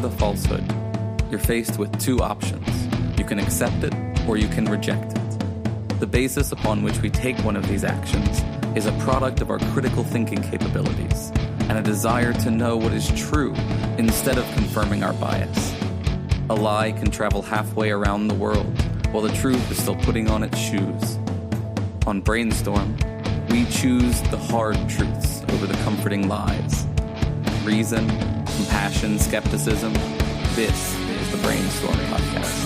the falsehood, you're faced with two options. You can accept it or you can reject it. The basis upon which we take one of these actions is a product of our critical thinking capabilities and a desire to know what is true instead of confirming our bias. A lie can travel halfway around the world while the truth is still putting on its shoes. On Brainstorm, we choose the hard truths over the comforting lies. Reason, compassion, skepticism. This is the Brainstorm Podcast.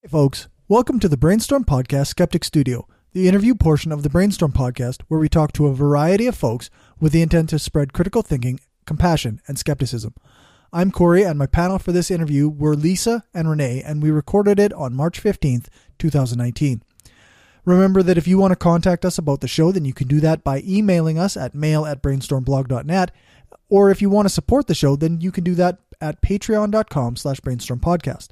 Hey folks, welcome to the Brainstorm Podcast Skeptic Studio, the interview portion of the Brainstorm Podcast where we talk to a variety of folks with the intent to spread critical thinking, compassion, and skepticism. I'm Corey, and my panel for this interview were Lisa and Renee, and we recorded it on March 15th, 2019. Remember that if you want to contact us about the show, then you can do that by emailing us at mail@brainstormblog.net, or if you want to support the show, then you can do that at patreon.com/brainstormpodcast.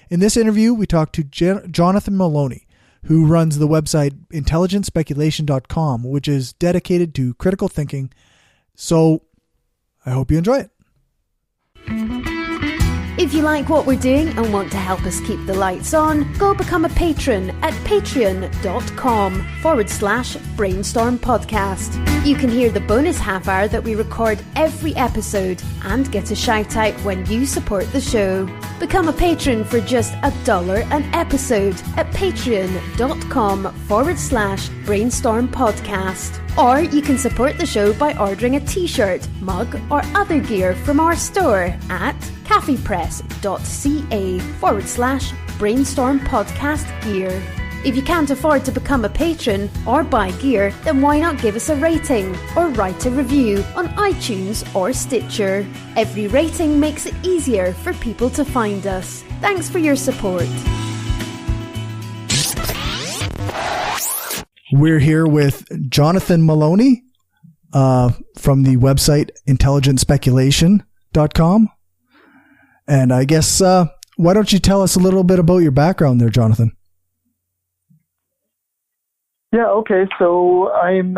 In this interview, we talked to Jonathan Maloney, who runs the website intelligentspeculation.com, which is dedicated to critical thinking. So I hope you enjoy it. If you like what we're doing and want to help us keep the lights on, go become a patron at patreon.com/brainstorm podcast. You can hear the bonus half hour that we record every episode and get a shout out when you support the show. Become a patron for just $1 an episode at patreon.com/brainstorm podcast. Or you can support the show by ordering a t-shirt, mug, or other gear from our store at caffeepress.ca/brainstorm podcast gear. If you can't afford to become a patron or buy gear, then why not give us a rating or write a review on iTunes or Stitcher? Every rating makes it easier for people to find us. Thanks for your support. We're here with Jonathan Maloney from the website intelligentspeculation.com. And I guess, why don't you tell us a little bit about your background there, Jonathan? Yeah, okay. So I'm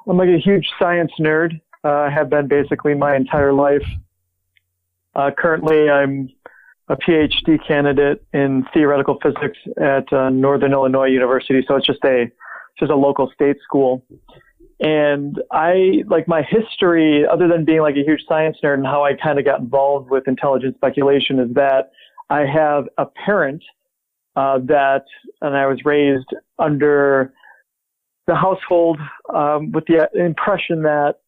like a huge science nerd. I have been basically my entire life. Currently, I'm a PhD candidate in theoretical physics at Northern Illinois University. So it's just a local state school. And I, like, my history, other than being like a huge science nerd, and how I kind of got involved with intelligent speculation, is that I have a parent and I was raised under the household with the impression that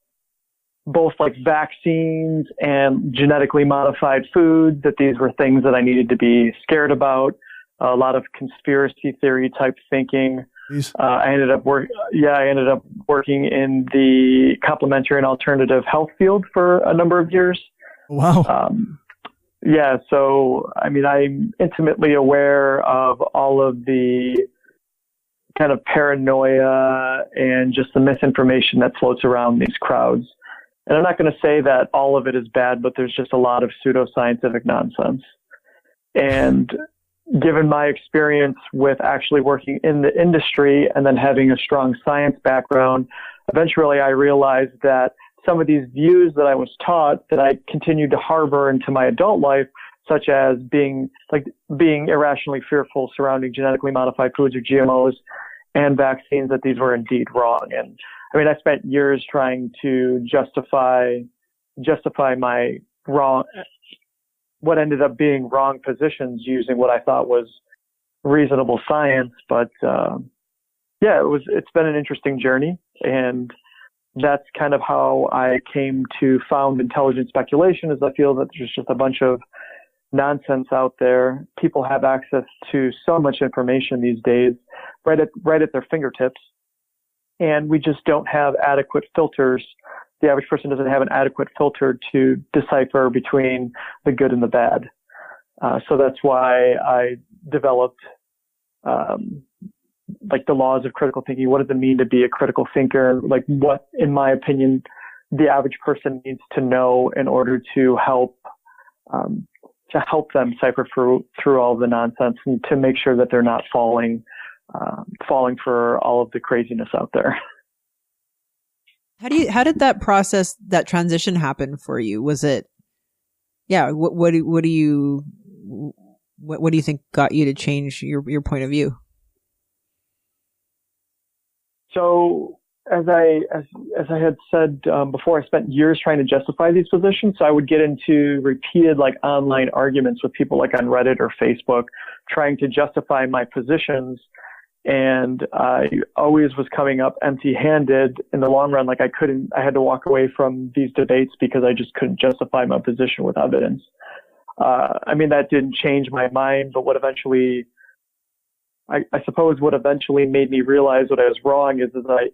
both like vaccines and genetically modified food, that these were things that I needed to be scared about. A lot of conspiracy theory type thinking. I ended up working in the complementary and alternative health field for a number of years. Wow. Yeah. So, I mean, I'm intimately aware of all of the kind of paranoia and just the misinformation that floats around these crowds. And I'm not going to say that all of it is bad, but there's just a lot of pseudoscientific nonsense. And given my experience with actually working in the industry and then having a strong science background, eventually I realized that some of these views that I was taught that I continued to harbor into my adult life, such as being irrationally fearful surrounding genetically modified foods or GMOs and vaccines, that these were indeed wrong. And I mean, I spent years trying to justify my wrong, what ended up being wrong positions, using what I thought was reasonable science. But it's been an interesting journey, and that's kind of how I came to found Intelligent Speculation, is I feel that there's just a bunch of nonsense out there. People have access to so much information these days, right at their fingertips, and we just don't have adequate filters. The average person doesn't have an adequate filter to decipher between the good and the bad. So that's why I developed like the laws of critical thinking. What does it mean to be a critical thinker? Like, what, in my opinion, the average person needs to know in order to help them cipher through all the nonsense and to make sure that they're not falling for all of the craziness out there. How did that transition happen for you? Was it, what do you think got you to change your point of view? So as I had said before, I spent years trying to justify these positions. So I would get into repeated like online arguments with people like on Reddit or Facebook, trying to justify my positions. And I always was coming up empty-handed in the long run. Like I had to walk away from these debates because I just couldn't justify my position with evidence. That didn't change my mind, but what eventually made me realize what I was wrong is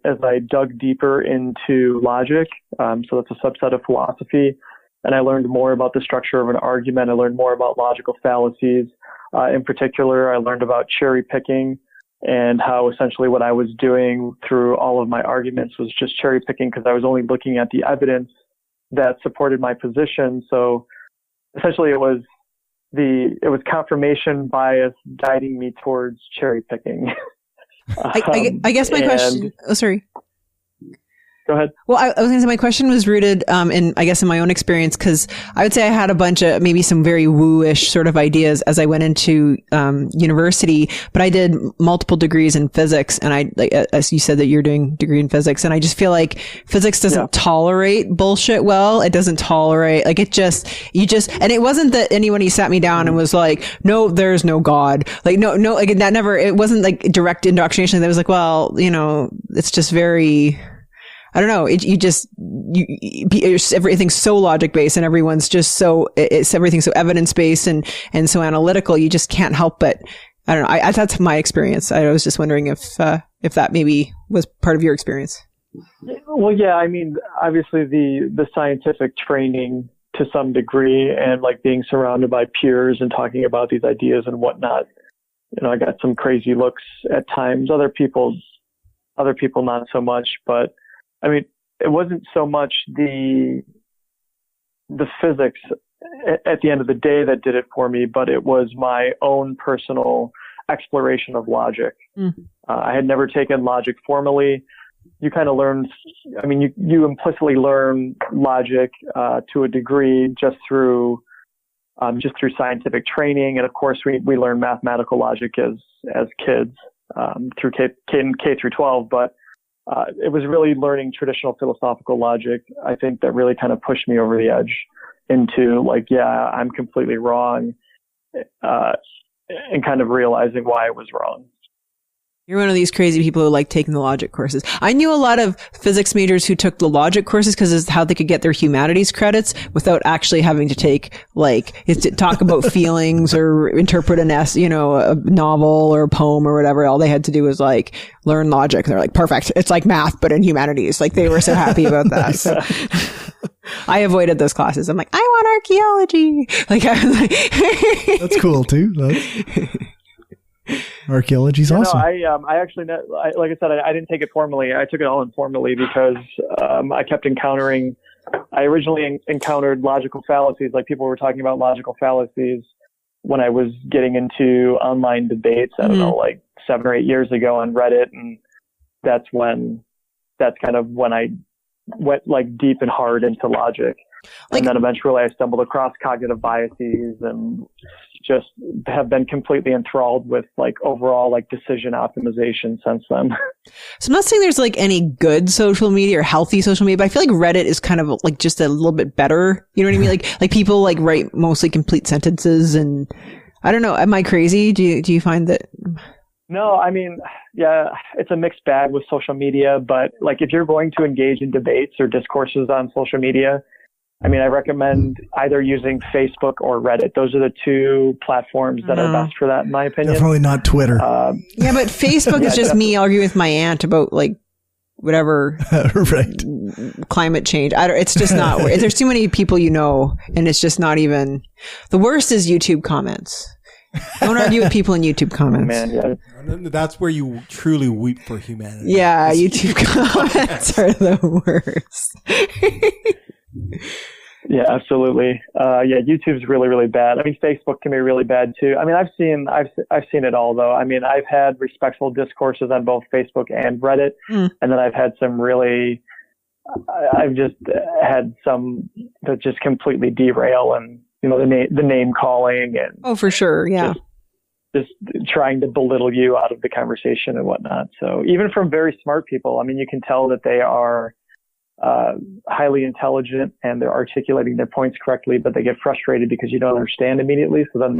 as I dug deeper into logic. So that's a subset of philosophy. And I learned more about the structure of an argument. I learned more about logical fallacies. In particular, I learned about cherry picking and how essentially what I was doing through all of my arguments was just cherry picking because I was only looking at the evidence that supported my position. So essentially it was confirmation bias guiding me towards cherry picking. I guess my question. Oh, sorry. Go ahead. Well, I was going to say my question was rooted in my own experience, because I would say I had a bunch of maybe some very woo-ish sort of ideas as I went into university, but I did multiple degrees in physics, and as you said that you're doing degree in physics, and I just feel like physics doesn't tolerate bullshit well. It doesn't tolerate, and it wasn't that anyone sat me down and was like, no, there's no God. Like, no, like that never, it wasn't like direct indoctrination. That was like, well, it's just very, I don't know. Everything's so logic based, and everyone's just everything's so evidence based and so analytical. You just can't help but, I don't know. That's my experience. I was just wondering if that maybe was part of your experience. Well, yeah. Obviously the scientific training to some degree, and like being surrounded by peers and talking about these ideas and whatnot. I got some crazy looks at times. Other people not so much, but. It wasn't so much the physics at the end of the day that did it for me, but it was my own personal exploration of logic. I had never taken logic formally. You kind of learn, you implicitly learn logic to a degree just through scientific training. And of course, we learn mathematical logic as kids through K through 12, but it was really learning traditional philosophical logic, I think, that really kind of pushed me over the edge into I'm completely wrong, and kind of realizing why I was wrong. You're one of these crazy people who like taking the logic courses. I knew a lot of physics majors who took the logic courses because it's how they could get their humanities credits without actually having to take, talk about feelings or interpret a novel or a poem or whatever. All they had to do was learn logic. And they're like, perfect. It's like math, but in humanities. They were so happy about that. So I avoided those classes. I'm like, I want archaeology. That's cool too. Archaeology's awesome. I actually, like I said, I didn't take it formally. I took it all informally because I kept encountering. I originally encountered logical fallacies. Like, people were talking about logical fallacies when I was getting into online debates. I don't know, 7 or 8 years ago on Reddit, and that's kind of when I went deep and hard into logic. And then eventually I stumbled across cognitive biases and just have been completely enthralled with overall decision optimization since then. So I'm not saying there's any good social media or healthy social media, but I feel like Reddit is kind of just a little bit better. You know what I mean? Like people write mostly complete sentences, and I don't know. Am I crazy? Do you find that? No, yeah, it's a mixed bag with social media, but if you're going to engage in debates or discourses on social media, I recommend either using Facebook or Reddit. Those are the two platforms that are best for that, in my opinion. Definitely not Twitter. Yeah, but Facebook is just me arguing with my aunt about whatever right. Climate change. It's just not. There's too many people, and it's just not even. The worst is YouTube comments. Don't argue with people in YouTube comments. Man, yeah. That's where you truly weep for humanity. Yeah, YouTube comments are the worst. Yeah, absolutely. Yeah, YouTube's really, really bad. I mean, Facebook can be really bad too. I mean, I've seen it all though. I mean, I've had respectful discourses on both Facebook and Reddit, and then I've had some really, I've just had some that just completely derail, and the name calling and oh, for sure, yeah, just trying to belittle you out of the conversation and whatnot. So even from very smart people, I mean, you can tell that they are highly intelligent and they're articulating their points correctly, but they get frustrated because you don't understand immediately. So then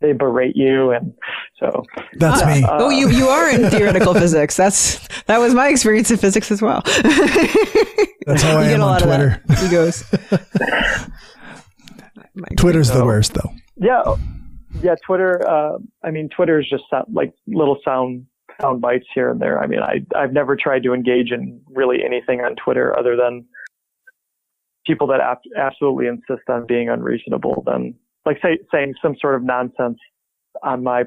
they berate you. And so that's me. You are in theoretical physics. That was my experience in physics as well. That's how I am on Twitter. He goes. Twitter's the worst though. Yeah. Twitter. I mean, Twitter is just like little sound bites here and there. I mean, I've never tried to engage in really anything on Twitter other than people that absolutely insist on being unreasonable. Then, like saying some sort of nonsense on my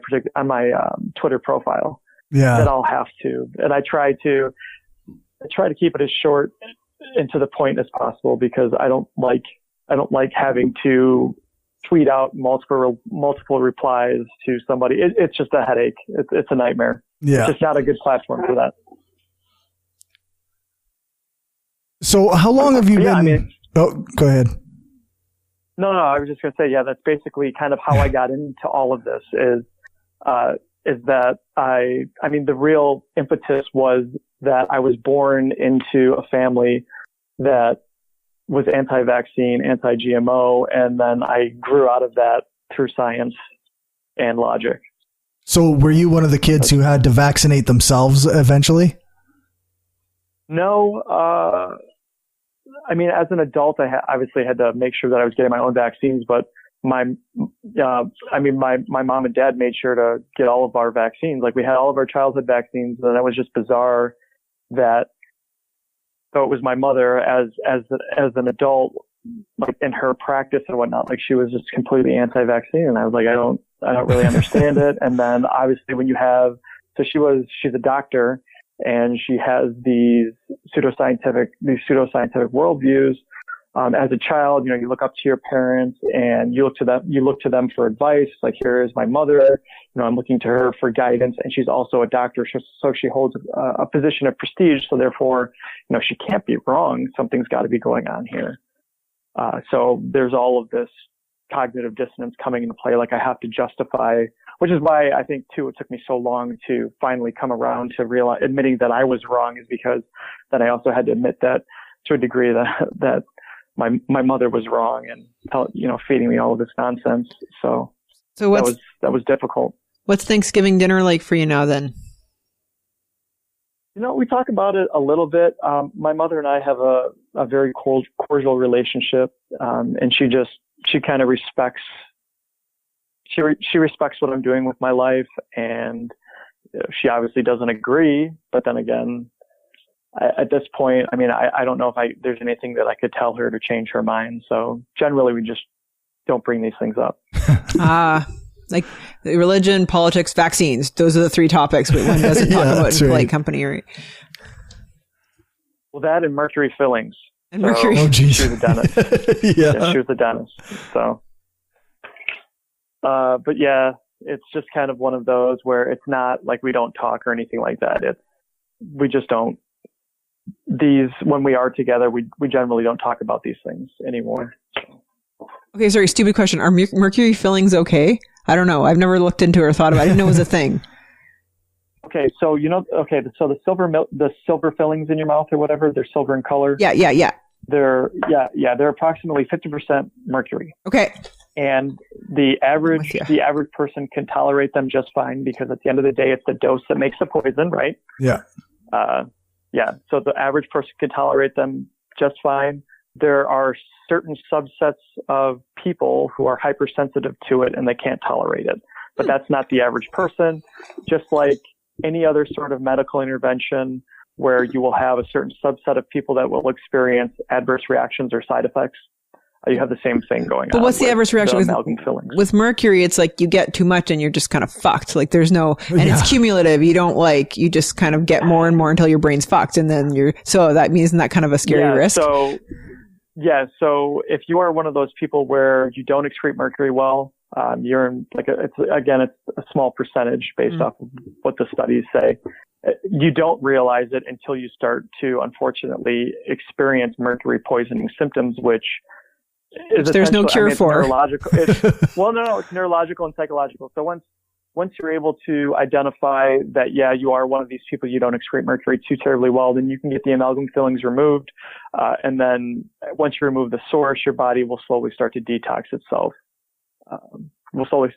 Twitter profile. Yeah, that I'll have to, and I try to keep it as short and to the point as possible because I don't like having to tweet out multiple replies to somebody. It's just a headache. It's a nightmare. Yeah. It's just not a good platform for that. So how long have you been? Oh, go ahead. No, I was just going to say, yeah, that's basically kind of how I got into all of this is that I mean, the real impetus was that I was born into a family that was anti-vaccine, anti-GMO, and then I grew out of that through science and logic. So were you one of the kids who had to vaccinate themselves eventually? No. I mean, as an adult, I obviously had to make sure that I was getting my own vaccines, but my mom and dad made sure to get all of our vaccines. Like we had all of our childhood vaccines, and that was just bizarre that, so it was my mother as an adult, like in her practice and whatnot, like she was just completely anti-vaccine. And I was like, I don't really understand it. And then obviously when you have, so she's a doctor and she has these pseudoscientific worldviews. As a child, you look up to your parents and you look to them for advice. Like, here is my mother, I'm looking to her for guidance, and she's also a doctor. So she holds a position of prestige. So therefore, she can't be wrong. Something's got to be going on here. So there's all of this cognitive dissonance coming into play. Like I have to justify, which is why I think too, it took me so long to finally come around to admitting that I was wrong, is because then I also had to admit that to a degree that my mother was wrong and, feeding me all of this nonsense. So that was difficult. What's Thanksgiving dinner like for you now then? We talk about it a little bit. My mother and I have a very cordial relationship. And she kind of respects what I'm doing with my life. And she obviously doesn't agree, but then again, at this point, I mean, I don't know if there's anything that I could tell her to change her mind. So generally we just don't bring these things up. Like religion, politics, vaccines. Those are the three topics, but one doesn't talk about in polite company, right? Well, that and mercury fillings. And mercury. Oh, geez. She was a dentist. Yeah, she was a dentist. So, but yeah, it's just kind of one of those where it's not like we don't talk or anything like that. We just don't. When we are together, we generally don't talk about these things anymore. Okay, sorry, stupid question. Are mercury fillings okay? I don't know. I've never looked into it or thought about it. I didn't know it was a thing. Okay, so so the silver fillings in your mouth or whatever, they're silver in color. Yeah. They're approximately 50% mercury. Okay. And the average person can tolerate them just fine, because at the end of the day, it's the dose that makes the poison, right? Yeah. So the average person can tolerate them just fine. There are certain subsets of people who are hypersensitive to it and they can't tolerate it. But that's not the average person. Just like any other sort of medical intervention where you will have a certain subset of people that will experience adverse reactions or side effects. you have the same thing going on. But what's the adverse reaction with mercury? It's like you get too much and you're just kind of fucked. Like there's no, and it's cumulative. You don't you just kind of get more and more until your brain's fucked. And then so that means isn't that kind of a scary risk? So if you are one of those people where you don't excrete mercury well, you're in it's a small percentage based off of what the studies say. You don't realize it until you start to, unfortunately, experience mercury poisoning symptoms, which is there's no cure for. Neurological. It's neurological and psychological. So once you're able to identify that, you are one of these people, you don't excrete mercury too terribly well, then you can get the amalgam fillings removed. And then once you remove the source, your body will slowly start to detox itself. Start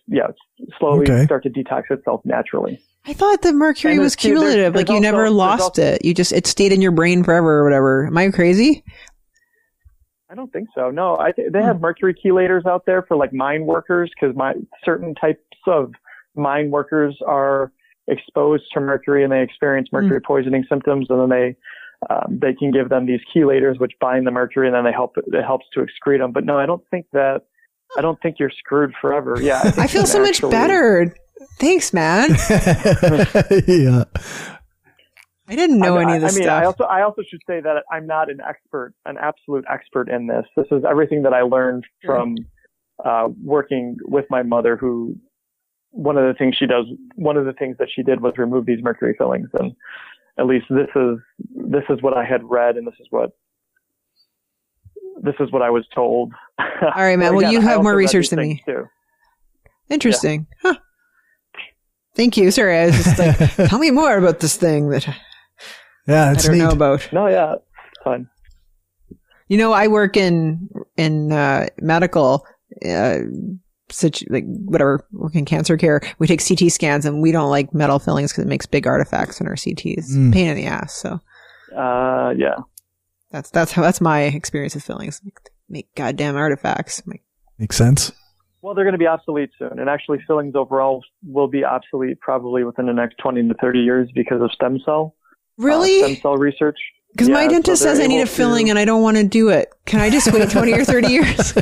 to detox itself naturally. I thought the mercury was cumulative. Like you never lost it. It stayed in your brain forever or whatever. Am I crazy? I don't think so. No, they have mercury chelators out there for mine workers, because certain types of mine workers are exposed to mercury and they experience mercury poisoning symptoms, and then they can give them these chelators which bind the mercury, and then it helps to excrete them. But no, I don't think you're screwed forever. Yeah, I feel so much better. Thanks, man. Yeah. I didn't know any of this stuff. I also should say that I'm not an absolute expert in this. This is everything that I learned from working with my mother, who one of the things that she did was remove these mercury fillings. And at least this is what I had read, and this is what I was told. All right, man. Well, you have more research than me. Too. Interesting. Yeah. Huh. Thank you. Sorry, I was just tell me more about this thing that I don't know about. No, yeah, it's fun. I work in medical, work in cancer care. We take CT scans, and we don't like metal fillings because it makes big artifacts in our CTs. Pain in the ass. So, yeah. That's my experience with fillings. Make goddamn artifacts. Makes sense. Well, they're going to be obsolete soon. And actually, fillings overall will be obsolete probably within the next 20 to 30 years because of stem cell. Really? Stem cell research. Because my dentist says I need a filling and I don't want to do it. Can I just wait 20 or 30 years?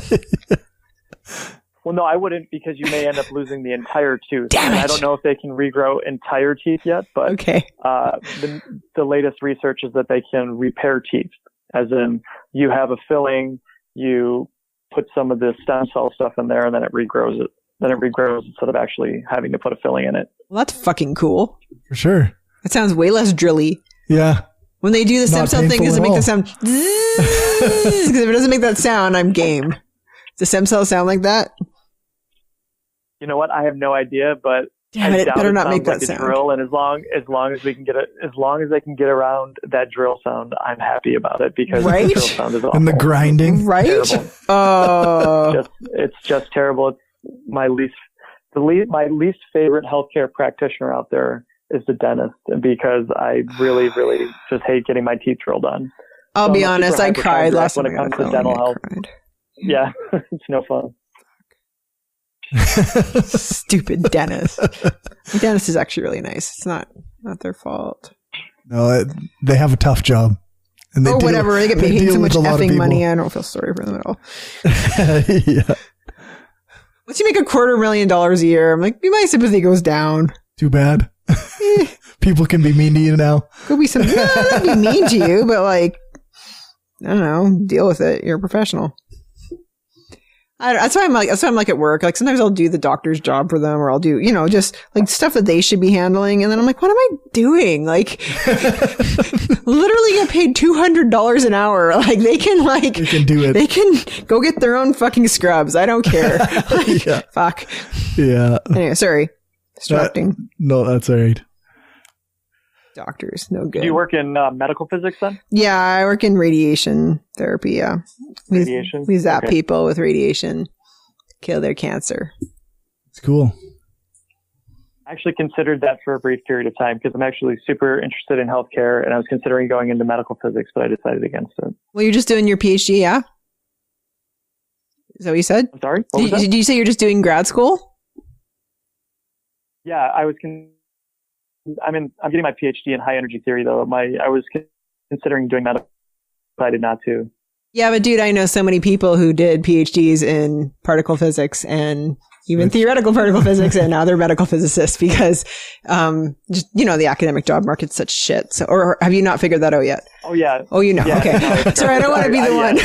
Well, no, I wouldn't, because you may end up losing the entire tooth. Damn it. I don't know if they can regrow entire teeth yet, but okay. The latest research is that they can repair teeth. As in, you have a filling, you put some of the stem cell stuff in there, and then it regrows it. Then it regrows instead of actually having to put a filling in it. Well, that's fucking cool. For sure. That sounds way less drilly. Yeah. When they do the stem cell thing, does it make the sound? Because if it doesn't make that sound, I'm game. Does the stem cell sound like that? You know what? I have no idea, but damn it better not make that sound. Drill, and as long as we can get it, as long as they can get around that drill sound, I'm happy about it, because the drill sound is awful. And the grinding, right? Oh, it's just terrible. It's my least favorite healthcare practitioner out there is the dentist, because I really, really just hate getting my teeth drilled on. I'll be honest, I cried last time when it comes to dental health. Yeah, it's no fun. Stupid dentist. The dentist is actually really nice. It's not their fault. No, they have a tough job. And they whatever. They get paid so much effing money. I don't feel sorry for them at all. Yeah. Once you make $250,000 a year, I'm like, my sympathy goes down. Too bad. People can be mean to you now. Could be some. No, not be mean to you, but I don't know. Deal with it. You're a professional. That's why I'm like at work. Sometimes I'll do the doctor's job for them, or I'll do, just stuff that they should be handling. And then I'm like, what am I doing? Literally get paid $200 an hour. They can do it. They can go get their own fucking scrubs. I don't care. Yeah. Fuck. Yeah. Anyway, sorry. Distracting. No, that's all right. Doctors, no good. Do you work in medical physics then? Yeah, I work in radiation therapy. Yeah, radiation. We zap people with radiation, kill their cancer. It's cool. I actually considered that for a brief period of time, because I'm actually super interested in healthcare, and I was considering going into medical physics, but I decided against it. Well, you're just doing your PhD, yeah? Is that what you said? I'm sorry? Did you say you're just doing grad school? Yeah, I was. I'm getting my PhD in high energy theory, though. I was considering doing medical, but I decided not to. Yeah, but dude, I know so many people who did PhDs in particle physics and even theoretical particle physics, and now they're medical physicists because, just, the academic job market's such shit. So, or have you not figured that out yet? Oh yeah. Oh, Yeah, okay. No, sorry, I don't want to be the one.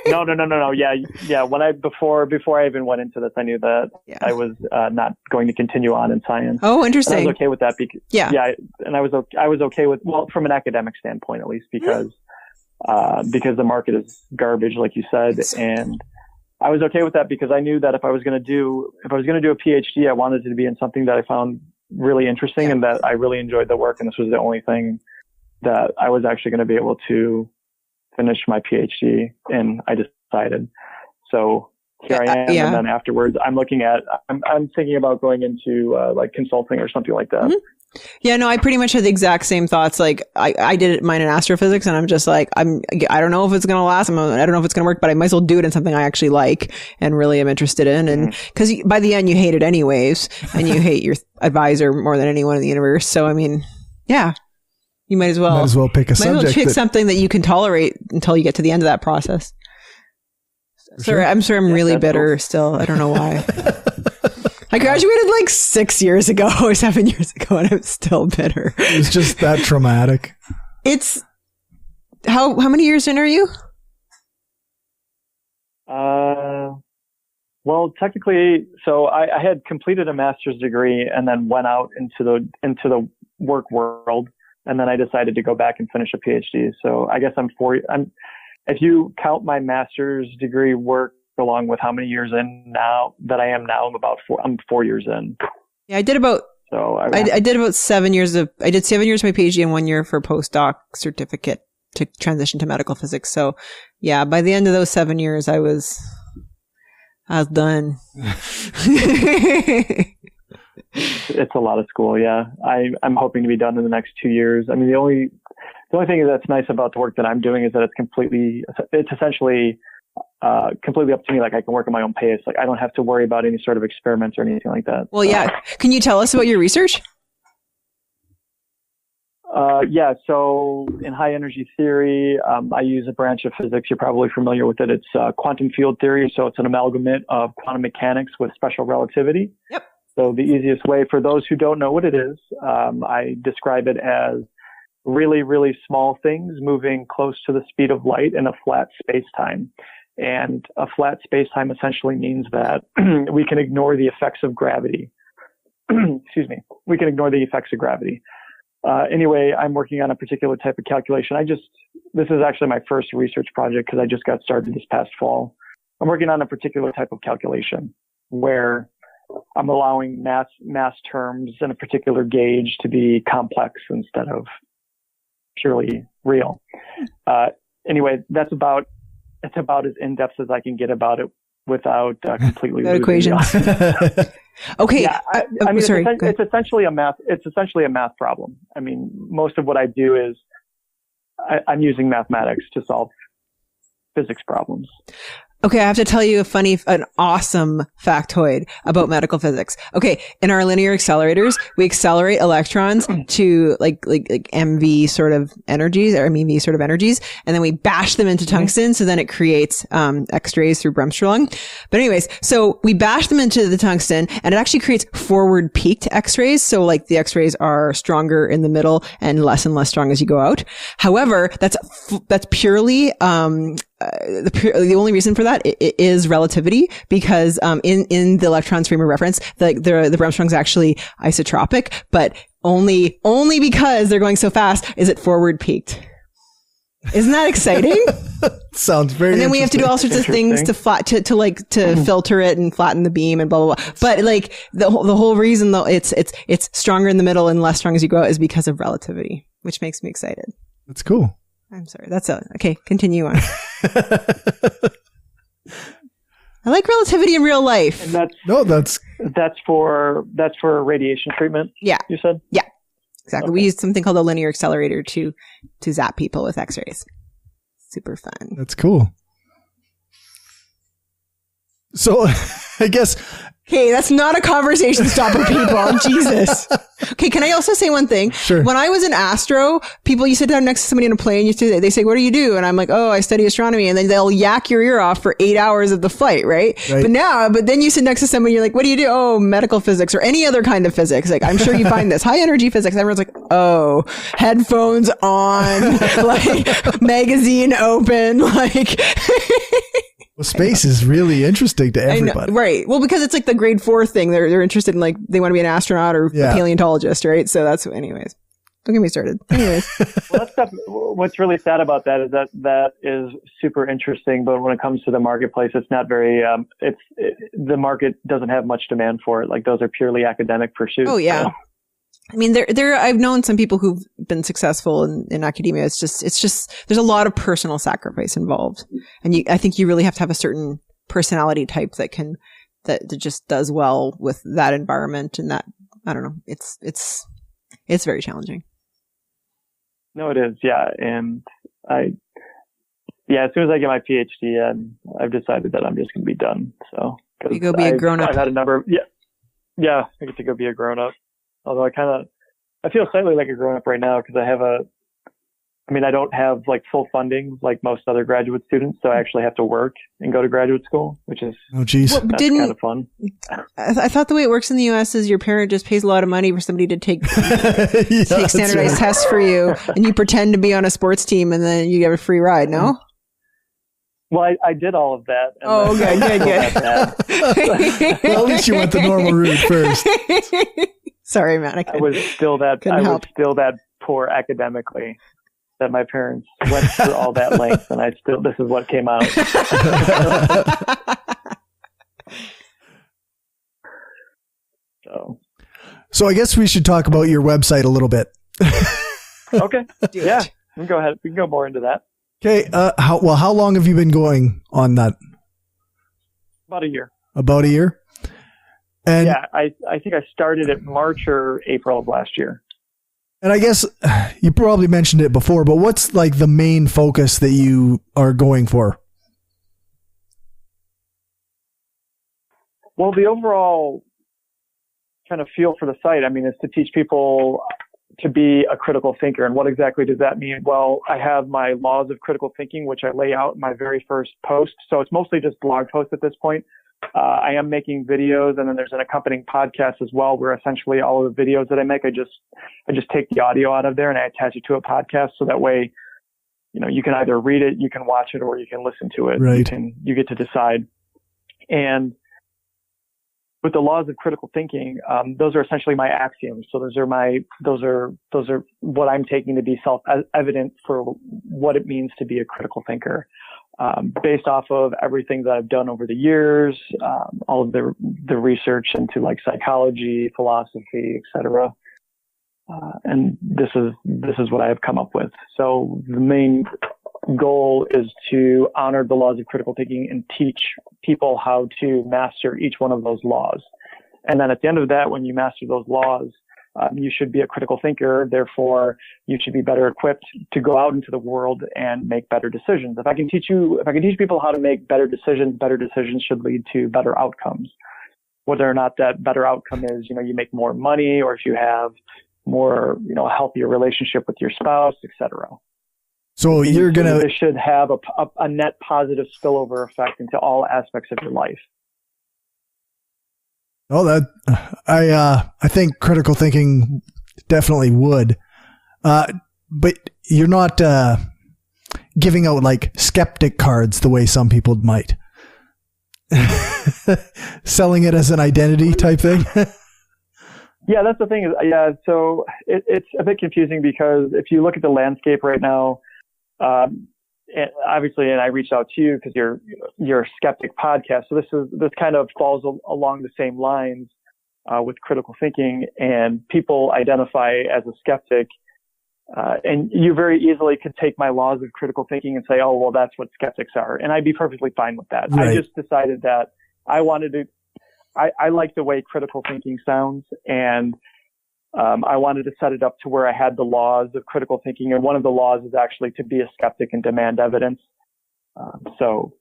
No. Yeah. When before I even went into this, I knew that I was not going to continue on in science. Oh, interesting. And I was okay with that because and I was okay with, well, from an academic standpoint at least, because the market is garbage, like you said, and I was okay with that because I knew that if I was going to do a PhD, I wanted it to be in something that I found really interesting and that I really enjoyed the work. And this was the only thing that I was actually going to be able to finish my PhD. And I decided. So here I am. And then afterwards, I'm thinking about going into like consulting or something like that. Mm-hmm. Yeah, no, I pretty much had the exact same thoughts. Like I did mine in astrophysics, and I'm just like, I don't know if it's going to last. I don't know if it's going to work, but I might as well do it in something I actually like and really am interested in. And because by the end you hate it anyways, and you hate your advisor more than anyone in the universe. So, I mean, yeah, you might as well pick a subject. Pick something that you can tolerate until you get to the end of that process. Sorry, I'm really bitter still. I don't know why. I graduated like 6 years ago or 7 years ago, and I'm still bitter. It's just that traumatic. It's how many years in are you? Well, technically, so I had completed a master's degree and then went out into the work world, and then I decided to go back and finish a PhD. So I guess if you count my master's degree work along with how many years in now that I am now, I'm 4 years in. Yeah, I did about 7 years I did 7 years of my PhD and 1 year for postdoc certificate to transition to medical physics. So yeah, by the end of those 7 years, I was done. It's a lot of school. Yeah. I'm hoping to be done in the next 2 years. I mean, the only thing that's nice about the work that I'm doing is that it's essentially completely up to me. Like I can work at my own pace. Like I don't have to worry about any sort of experiments or anything like that. Well, yeah. Can you tell us about your research? Yeah. So in high energy theory, I use a branch of physics. You're probably familiar with it. It's quantum field theory. So it's an amalgamate of quantum mechanics with special relativity. Yep. So the easiest way for those who don't know what it is, I describe it as really, really small things moving close to the speed of light in a flat space-time. And a flat space-time essentially means that we can ignore the effects of gravity. Excuse me. We can ignore the effects of gravity. Anyway, I'm working on a particular type of calculation. This is actually my first research project because I just got started this past fall. I'm working on a particular type of calculation where I'm allowing mass terms in a particular gauge to be complex instead of purely real. Anyway, it's about as in-depth as I can get about it without completely losing equations. Okay. Yeah, I mean, sorry. It's essentially a math problem. I mean, most of what I do is I'm using mathematics to solve physics problems. Okay, I have to tell you an awesome factoid about medical physics. Okay, in our linear accelerators, we accelerate electrons to like MV sort of energies or MEV sort of energies, and then we bash them into tungsten, so then it creates X-rays through Bremsstrahlung. But anyways, so we bash them into the tungsten, and it actually creates forward peaked X-rays. So like the X-rays are stronger in the middle and less strong as you go out. However, that's purely the only reason for that is relativity, because in the electron's frame of reference, the Bremsstrahlung's actually isotropic, but only because they're going so fast is it forward peaked. Isn't that exciting? Sounds very. And then we have to do all sorts of things to filter it and flatten the beam and blah blah blah. But like the whole reason though it's stronger in the middle and less strong as you go out is because of relativity, which makes me excited. That's cool. I'm sorry. Okay. Continue on. I like relativity in real life. And that's for radiation treatment. Yeah. You said? Yeah. Exactly. Okay. We use something called a linear accelerator to zap people with X-rays. Super fun. That's cool. So I guess Okay, that's not a conversation stopper, people. Jesus. Okay, can I also say one thing? Sure. When I was in Astro, you sit down next to somebody on a plane, they say, what do you do? And I'm like, oh, I study astronomy. And then they'll yak your ear off for 8 hours of the flight, right? But then you sit next to somebody, you're like, what do you do? Oh, medical physics or any other kind of physics. Like, I'm sure you find this high energy physics. Everyone's like, oh, headphones on, like magazine open, like. Well, space is really interesting to everybody. Right. Well, because it's like the grade 4 thing. They're interested in, like, they want to be an astronaut or a paleontologist, right? So that's, anyways. Don't get me started. Anyways. Well, what's really sad about that is that is super interesting, but when it comes to the marketplace, it's not very, the market doesn't have much demand for it. Like, those are purely academic pursuits. Oh, yeah. So. I mean, I've known some people who've been successful in academia. It's just, there's a lot of personal sacrifice involved. And I think you really have to have a certain personality type that just does well with that environment and that, I don't know, it's very challenging. No, it is. Yeah. And as soon as I get my PhD, I've decided that I'm just going to be done. So you go be a grown up. I've had a number of, I get to go be a grown up. Although I feel slightly like a grown up right now because I don't have like full funding like most other graduate students. So I actually have to work and go to graduate school, which is, that's kind of fun. I thought the way it works in the US is your parent just pays a lot of money for somebody to take standardized tests for you, and you pretend to be on a sports team and then you get a free ride. No? Well, I did all of that. Oh, good. Well, at least you went the normal route first. Sorry, man. I was still that poor academically that my parents went through all that length, and this is what came out. So I guess we should talk about your website a little bit. Okay. Yeah. We can go ahead. We can go more into that. Okay. How long have you been going on that? About a year. About a year? And yeah, I think I started it March or April of last year. And I guess you probably mentioned it before, but what's like the main focus that you are going for? Well, the overall kind of feel for the site, is to teach people to be a critical thinker. And what exactly does that mean? Well, I have my laws of critical thinking, which I lay out in my very first post. So it's mostly just blog posts at this point. I am making videos, and then there's an accompanying podcast as well, where essentially all of the videos that I make, I just take the audio out of there and I attach it to a podcast. So that way, you can either read it, you can watch it, or you can listen to it. Right. You get to decide. And with the laws of critical thinking, those are essentially my axioms. So those are what I'm taking to be self-evident for what it means to be a critical thinker. Based off of everything that I've done over the years, all of the research into like psychology, philosophy, etc. And this is what I have come up with. So the main goal is to honor the laws of critical thinking and teach people how to master each one of those laws. And then at the end of that, when you master those laws, you should be a critical thinker. Therefore, you should be better equipped to go out into the world and make better decisions. If I can teach people how to make better decisions should lead to better outcomes. Whether or not that better outcome is, you make more money, or if you have more, a healthier relationship with your spouse, etc. So this should have a net positive spillover effect into all aspects of your life. Oh, I think critical thinking definitely would. But you're not giving out like skeptic cards the way some people might. Selling it as an identity type thing. Yeah, that's the thing. So it's a bit confusing because if you look at the landscape right now, obviously, and I reached out to you because you're a skeptic podcast. So this kind of falls along the same lines with critical thinking, and people identify as a skeptic. And you very easily could take my laws of critical thinking and say, oh, well, that's what skeptics are. And I'd be perfectly fine with that. Right. I just decided that I like the way critical thinking sounds, and I wanted to set it up to where I had the laws of critical thinking. And one of the laws is actually to be a skeptic and demand evidence. So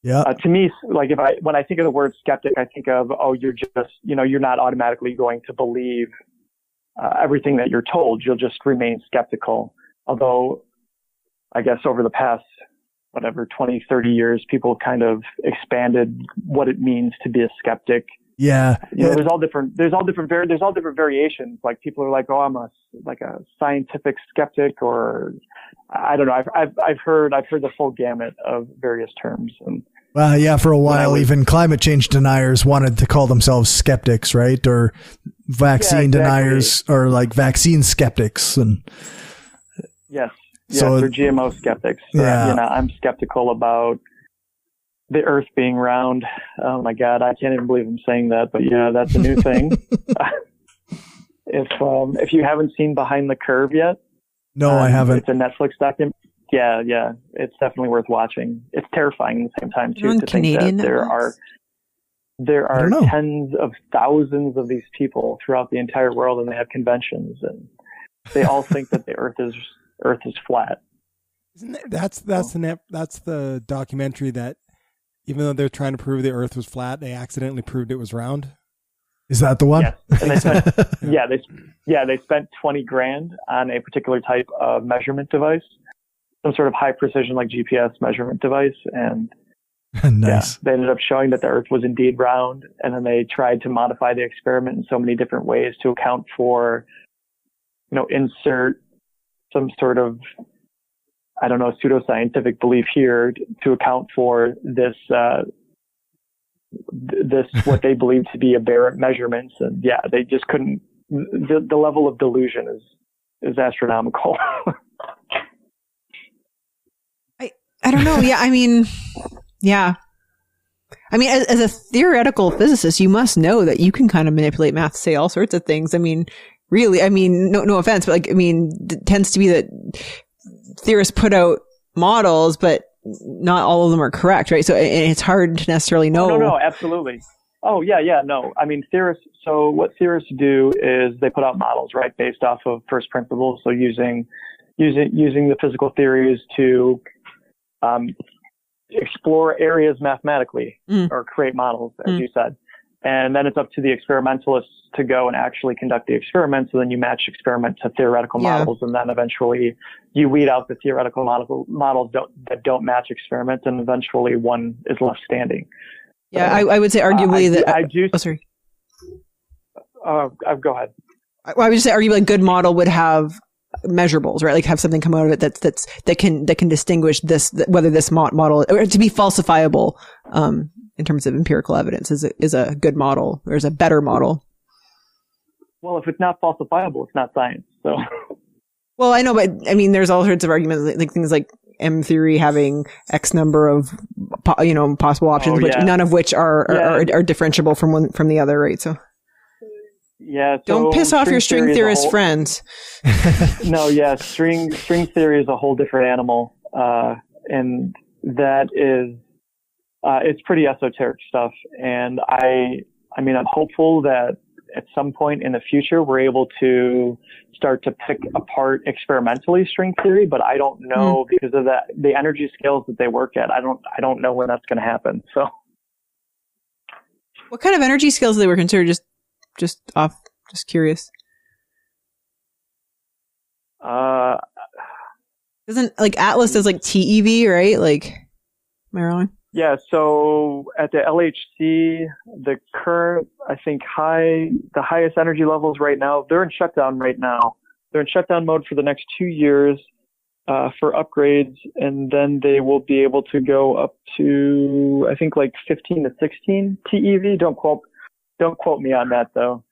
Yeah. To me, like when I think of the word skeptic, I think of, you're just, you're not automatically going to believe everything that you're told. You'll just remain skeptical. Although I guess over the past, 20, 30 years, people kind of expanded what it means to be a skeptic. Yeah. There's all different variations. Like people are like, oh, I'm a scientific skeptic, or I don't know. I've heard the full gamut of various terms. And well, yeah, for a while, even climate change deniers wanted to call themselves skeptics, right? Or vaccine deniers, or like vaccine skeptics. And yes, or GMO skeptics. Yeah. I'm skeptical about the Earth being round. Oh my God, I can't even believe I'm saying that, but yeah, that's a new thing. If you haven't seen Behind the Curve yet, no, I haven't. It's a Netflix document. Yeah, it's definitely worth watching. It's terrifying at the same time too, to think that there are tens of thousands of these people throughout the entire world, and they have conventions, and they all think that the Earth is flat. Isn't that's the documentary that, even though they're trying to prove the Earth was flat, they accidentally proved it was round? Is that the one? Yes. And they spent, they spent $20,000 on a particular type of measurement device, some sort of high precision, like GPS measurement device. And nice. They ended up showing that the Earth was indeed round. And then they tried to modify the experiment in so many different ways to account for, insert some sort of, pseudoscientific belief here to account for this what they believe to be aberrant measurements. And they just couldn't. The level of delusion is astronomical. I don't know. Yeah, I mean, as a theoretical physicist, you must know that you can kind of manipulate math to say all sorts of things. I mean, really, no offense, but it tends to be that theorists put out models, but not all of them are correct, right? So it's hard to necessarily know. No, absolutely. Oh, yeah, no. I mean, theorists, so what theorists do is they put out models, right, based off of first principles. So using the physical theories to explore areas mathematically or create models, as you said. And then it's up to the experimentalists to go and actually conduct the experiments. And then you match experiment to theoretical models. And then eventually you weed out the theoretical models that don't match experiments. And eventually one is left standing. Yeah, I would say arguably sorry. Go ahead. I would just say arguably a good model would have measurables, right? Like have something come out of it that can distinguish whether this model, or to be falsifiable, in terms of empirical evidence, is a good model, or is a better model. Well, if it's not falsifiable, it's not science. So. Well, I know, but there's all sorts of arguments, like things like M theory having X number of, possible options, none of which are differentiable from the other, right? So. Yeah. So don't piss off your string theorist friends. No, yeah. String theory is a whole different animal. And that is, it's pretty esoteric stuff. And I'm hopeful that at some point in the future, we're able to start to pick apart experimentally string theory, but I don't know because of the energy scales that they work at. I don't know when that's going to happen. So what kind of energy scales do they work in? Just curious. Doesn't Atlas does TeV, right? Am I wrong? Yeah. So at the LHC, the current, I think the highest energy levels right now, they're in shutdown right now. They're in shutdown mode for the next 2 years, for upgrades. And then they will be able to go up to, I think 15 to 16 TeV. Don't quote me on that though.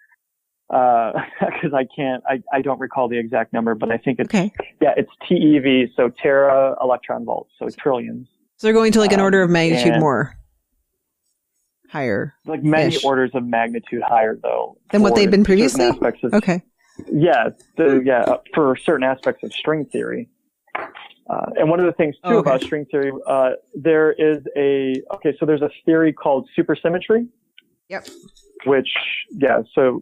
Cause I don't recall the exact number, but I think it's, it's TeV. So tera electron volts. So trillions. So they're going to an order of magnitude more higher. Many orders of magnitude higher though. Than what they've been previously? Okay. Yeah. For certain aspects of string theory. And one of the things too about string theory, there's a theory called supersymmetry. Yep. So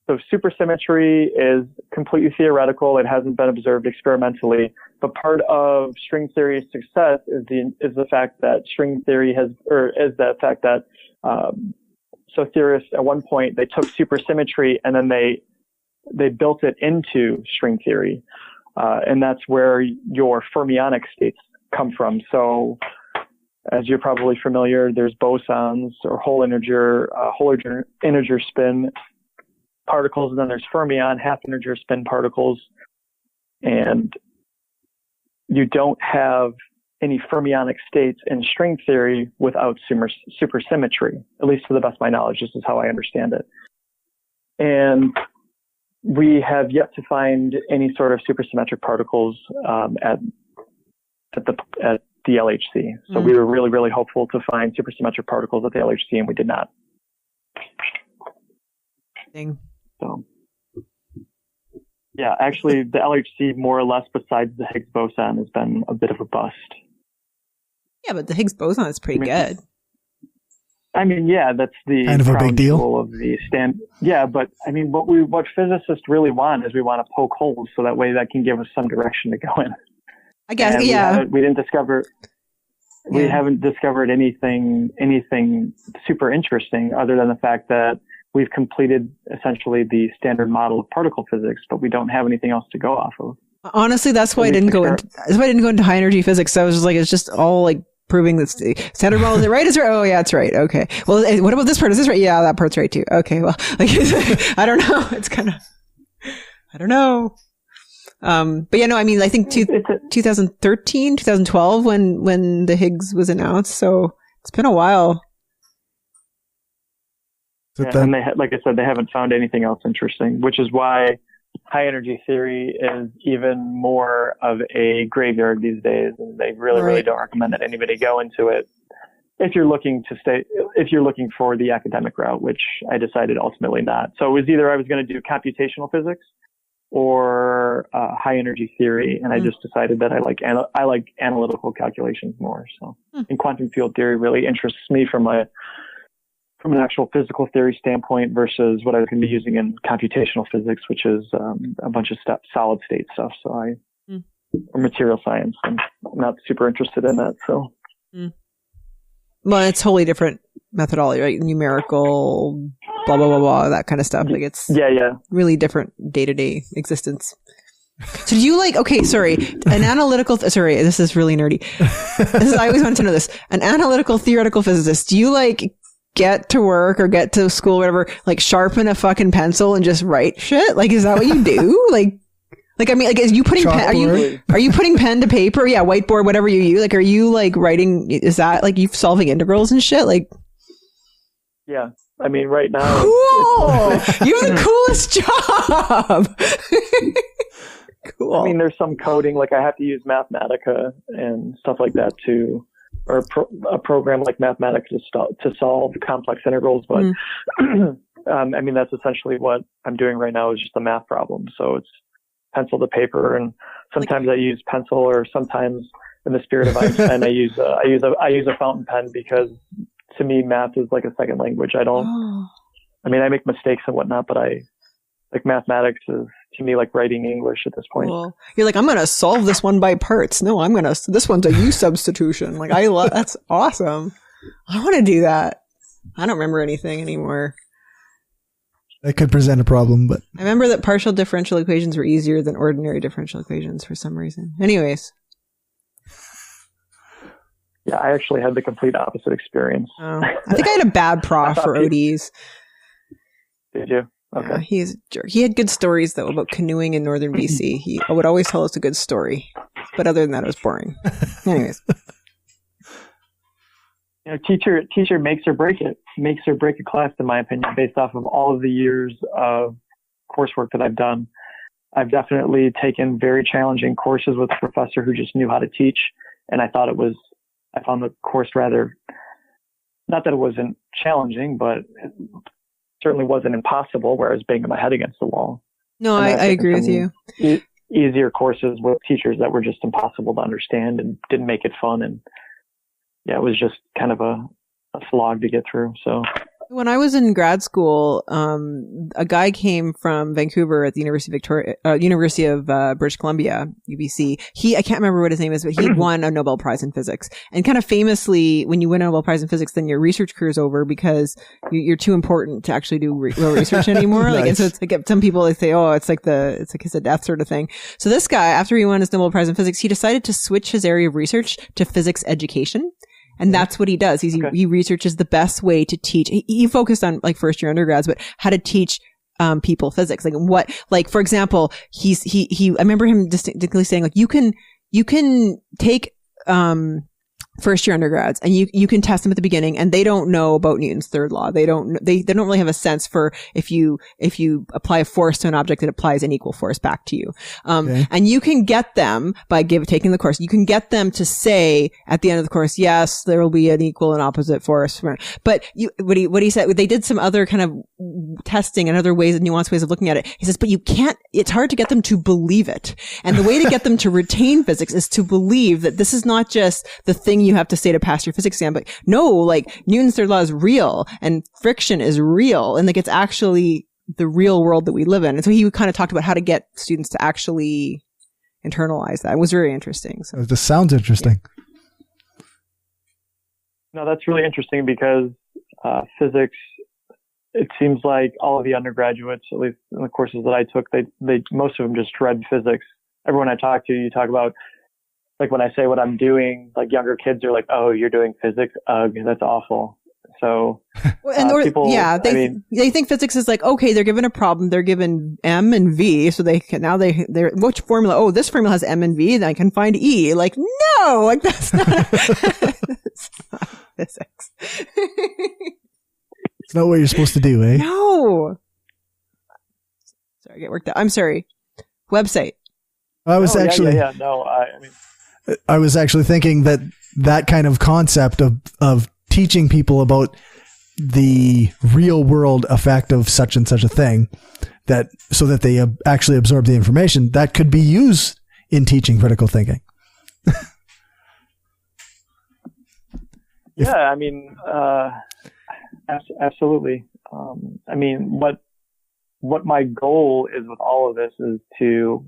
So supersymmetry is completely theoretical. It hasn't been observed experimentally. But part of string theory's success is the fact that so theorists at one point, they took supersymmetry and then they built it into string theory. And that's where your fermionic states come from. So as you're probably familiar, there's bosons or whole integer spin particles, and then there's fermion, half integer spin particles. And you don't have any fermionic states in string theory without supersymmetry, at least to the best of my knowledge. This is how I understand it. And we have yet to find any sort of supersymmetric particles at the LHC. So we were really, really hopeful to find supersymmetric particles at the LHC, and we did not. So, yeah, actually, the LHC, more or less, besides the Higgs boson, has been a bit of a bust. Yeah, but the Higgs boson is pretty good. I mean, yeah, that's the kind of a big deal of the stand. Yeah, but I mean, what physicists really want is we want to poke holes so that way that can give us some direction to go in. I guess, and yeah. We haven't discovered anything super interesting other than the fact that we've completed essentially the standard model of particle physics, but we don't have anything else to go off of. Honestly, that's why I didn't go into high energy physics. I was just like, it's just all like proving that standard model is it right? Is it right? Oh yeah, it's right. Okay. Well, what about this part? Is this right? Yeah, that part's right too. Okay. Well, like, I don't know. It's kind of, I don't know. But yeah, no, I mean, I think 2013, 2012 when the Higgs was announced. So it's been a while. Yeah, and like I said, they haven't found anything else interesting, which is why high energy theory is even more of a graveyard these days. And they really don't recommend that anybody go into it if you're looking for the academic route, which I decided ultimately not. So it was either I was going to do computational physics or high energy theory, and I just decided that I like analytical calculations more. So, and quantum field theory really interests me from an actual physical theory standpoint versus what I was going to be using in computational physics, which is a bunch of solid state stuff. So or material science. I'm not super interested in that. So, well, it's totally different methodology, right? Numerical, blah blah blah blah, that kind of stuff. Like it's really different day-to-day existence. So do you an analytical, this is really nerdy. I always wanted to know this. An analytical theoretical physicist, do you get to work or get to school, whatever, sharpen a fucking pencil and just write shit? Is that what you do? I mean, is you putting are you putting pen to paper? Yeah. Whiteboard, whatever you use. Are you writing, is that you solving integrals and shit? Yeah. I mean, right now. Cool. You have the coolest job. Cool. I mean, there's some coding, I have to use Mathematica and stuff like that too, or a program like Mathematica to solve complex integrals. But I mean, that's essentially what I'm doing right now is just a math problem. So it's pencil to paper, and sometimes I use pencil, or sometimes in the spirit of Einstein, I use a fountain pen because to me, math is like a second language. I mean, I make mistakes and whatnot, but mathematics is to me like writing English at this point. Well, you're I'm going to solve this one by parts. No, this one's a U substitution. That's awesome. I want to do that. I don't remember anything anymore. That could present a problem, but I remember that partial differential equations were easier than ordinary differential equations for some reason. Anyways. Yeah, I actually had the complete opposite experience. Oh, I think I had a bad prof for ODs. Did you? Okay. Yeah, he's a jerk. He had good stories, though, about canoeing in northern BC. He would always tell us a good story. But other than that, it was boring. Anyways. Teacher makes or break a class, in my opinion, based off of all of the years of coursework that I've done. I've definitely taken very challenging courses with a professor who just knew how to teach. And I found the course rather, not that it wasn't challenging, but it certainly wasn't impossible, whereas banging my head against the wall. No, I agree with you. Easier courses with teachers that were just impossible to understand and didn't make it fun. And yeah, it was just kind of a slog to get through. So When I was in grad school, a guy came from Vancouver at the University of British Columbia, UBC. I can't remember what his name is, but he won a Nobel Prize in physics. And kind of famously, when you win a Nobel Prize in physics, then your research career is over because you're too important to actually do real research anymore. Nice. Like, and so it's like some people, they say, oh, it's like it's a death sort of thing. So this guy, after he won his Nobel Prize in physics, he decided to switch his area of research to physics education. And that's what he does. He researches the best way to teach. He focused on like first year undergrads, but how to teach people physics. Like for example, I remember him distinctly saying like you can take first year undergrads and you can test them at the beginning and they don't know about Newton's third law. They don't really have a sense for if you apply a force to an object, it applies an equal force back to you. And you can get them by taking the course, you can get them to say at the end of the course, yes, there will be an equal and opposite force. But what he said, they did some other kind of testing and other ways and nuanced ways of looking at it. He says, but it's hard to get them to believe it. And the way to get them to retain physics is to believe that this is not just the thing you have to say to pass your physics exam, but no, like Newton's third law is real and friction is real and like it's actually the real world that we live in. And so he kind of talked about how to get students to actually internalize that. It was very interesting. So this sounds interesting. Yeah. No, that's really interesting because physics, it seems like all of the undergraduates, at least in the courses that I took, they most of them just dread physics. Everyone I talk to, you talk about, like when I say what I'm doing, like younger kids are like, "Oh, you're doing physics? Ugh, that's awful." So, they think physics is like, okay, they're given a problem, they're given M and V, so they're which formula? Oh, this formula has M and V, then I can find E. Like, no, like that's not, that's not physics. It's not what you're supposed to do, eh? No. Sorry, I get worked out. I'm sorry. Website. I was I was actually thinking that kind of concept of teaching people about the real world effect of such and such a thing, so that they actually absorb the information that could be used in teaching critical thinking. Yeah, I mean, absolutely. I mean, what my goal is with all of this is to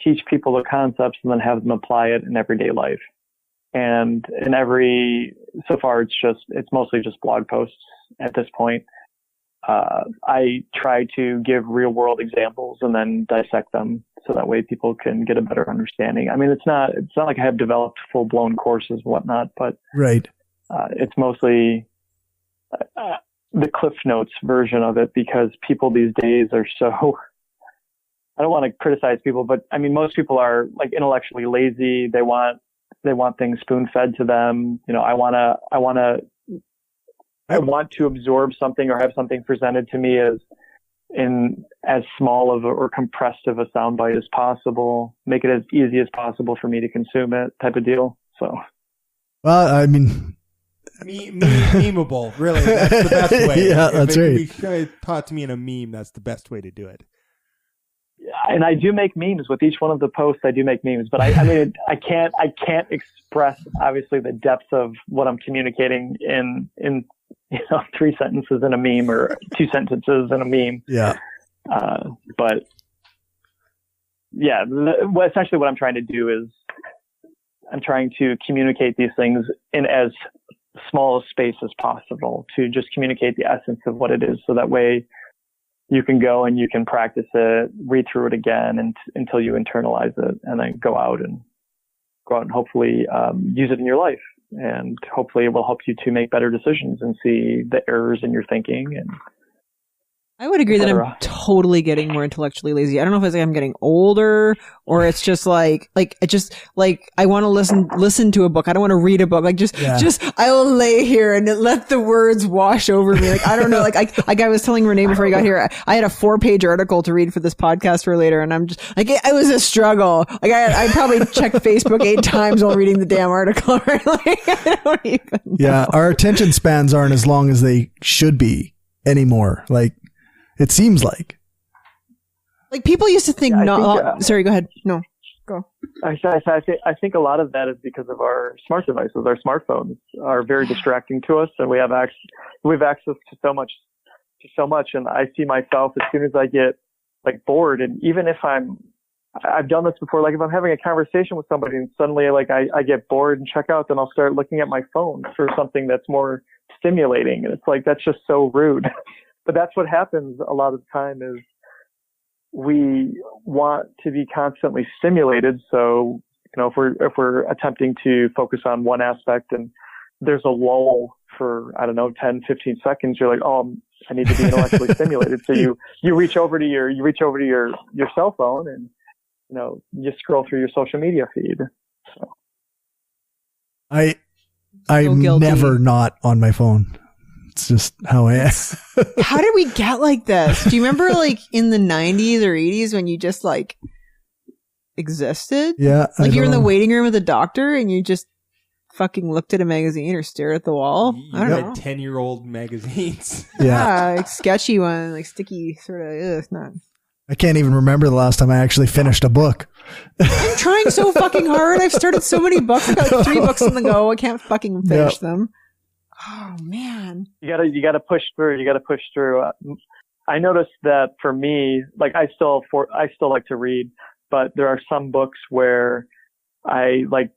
teach people the concepts and then have them apply it in everyday life. And so far it's mostly just blog posts at this point. I try to give real world examples and then dissect them so that way people can get a better understanding. I mean, it's not like I have developed full blown courses and whatnot, but right. It's mostly the Cliff Notes version of it because people these days are so, I don't want to criticize people, but I mean, most people are like intellectually lazy. They want things spoon fed to them. You know, I want to absorb something or have something presented to me as small of or compressed of a soundbite as possible, make it as easy as possible for me to consume it type of deal. So, well, I mean, memeable, really. That's the best way. Yeah, that's right. If it be taught to me in a meme, that's the best way to do it. And I do make memes with each one of the posts. I do make memes, but I mean, I can't express obviously the depth of what I'm communicating in 3 sentences in a meme or 2 sentences in a meme. Yeah. But yeah, essentially what I'm trying to do is I'm trying to communicate these things in as small a space as possible to just communicate the essence of what it is. So that way you can go and you can practice it, read through it again until you internalize it, and then go out and hopefully use it in your life. And hopefully it will help you to make better decisions and see the errors in your thinking. And I would agree that I'm totally getting more intellectually lazy. I don't know if it's like I'm getting older or it's just like I want to listen to a book. I don't want to read a book. Just I will lay here and let the words wash over me. Like, I don't know. Like I was telling Renee before I got here, I had a 4-page article to read for this podcast for later. And I'm just like, it was a struggle. Like I probably checked Facebook 8 times while reading the damn article. Like, I don't even know. Yeah. Our attention spans aren't as long as they should be anymore. Like, it seems like people used to think sorry, go ahead. No, go. I think a lot of that is because of our smart devices. Our smartphones are very distracting to us, and we have access to so much. And I see myself as soon as I get like bored, and even if I've done this before, like if I'm having a conversation with somebody and suddenly like I get bored and check out, then I'll start looking at my phone for something that's more stimulating. And it's like, that's just so rude. But that's what happens a lot of the time is we want to be constantly stimulated. So, if we're attempting to focus on one aspect and there's a lull for, 10, 15 seconds, you're like, oh, I need to be intellectually stimulated. So you reach over to your cell phone and, you scroll through your social media feed. So. I'm never not on my phone. It's just how I am. How did we get like this? Do you remember like in the 90s or 80s when you just like existed? Yeah. Like you were in the waiting room with a doctor and you just fucking looked at a magazine or stared at the wall? You read 10-year-old magazines. Yeah. Like sketchy one, like sticky sort of. It's not. I can't even remember the last time I actually finished a book. I'm trying so fucking hard. I've started so many books. I've got like 3 books on the go. I can't fucking finish them. Oh man. You gotta push through. I noticed that for me, like I still like to read, but there are some books where I like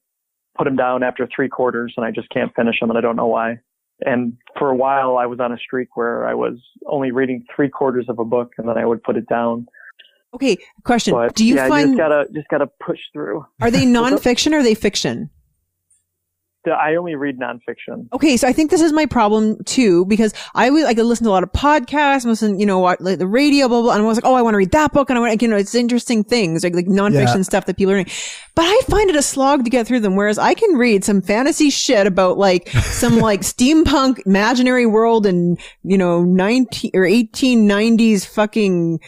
put them down after 3 quarters and I just can't finish them and I don't know why. And for a while I was on a streak where I was only reading 3 quarters of a book and then I would put it down. Okay, question. But, do you find you just gotta push through? Are they nonfiction or are they fiction? I only read nonfiction. Okay, so I think this is my problem too, because I could listen to a lot of podcasts, listen, what, like the radio, blah, blah, and I was like, oh, I want to read that book, and it's interesting things, like nonfiction stuff that people are reading. But I find it a slog to get through them, whereas I can read some fantasy shit about like some like steampunk imaginary world and, 19 or 1890s fucking,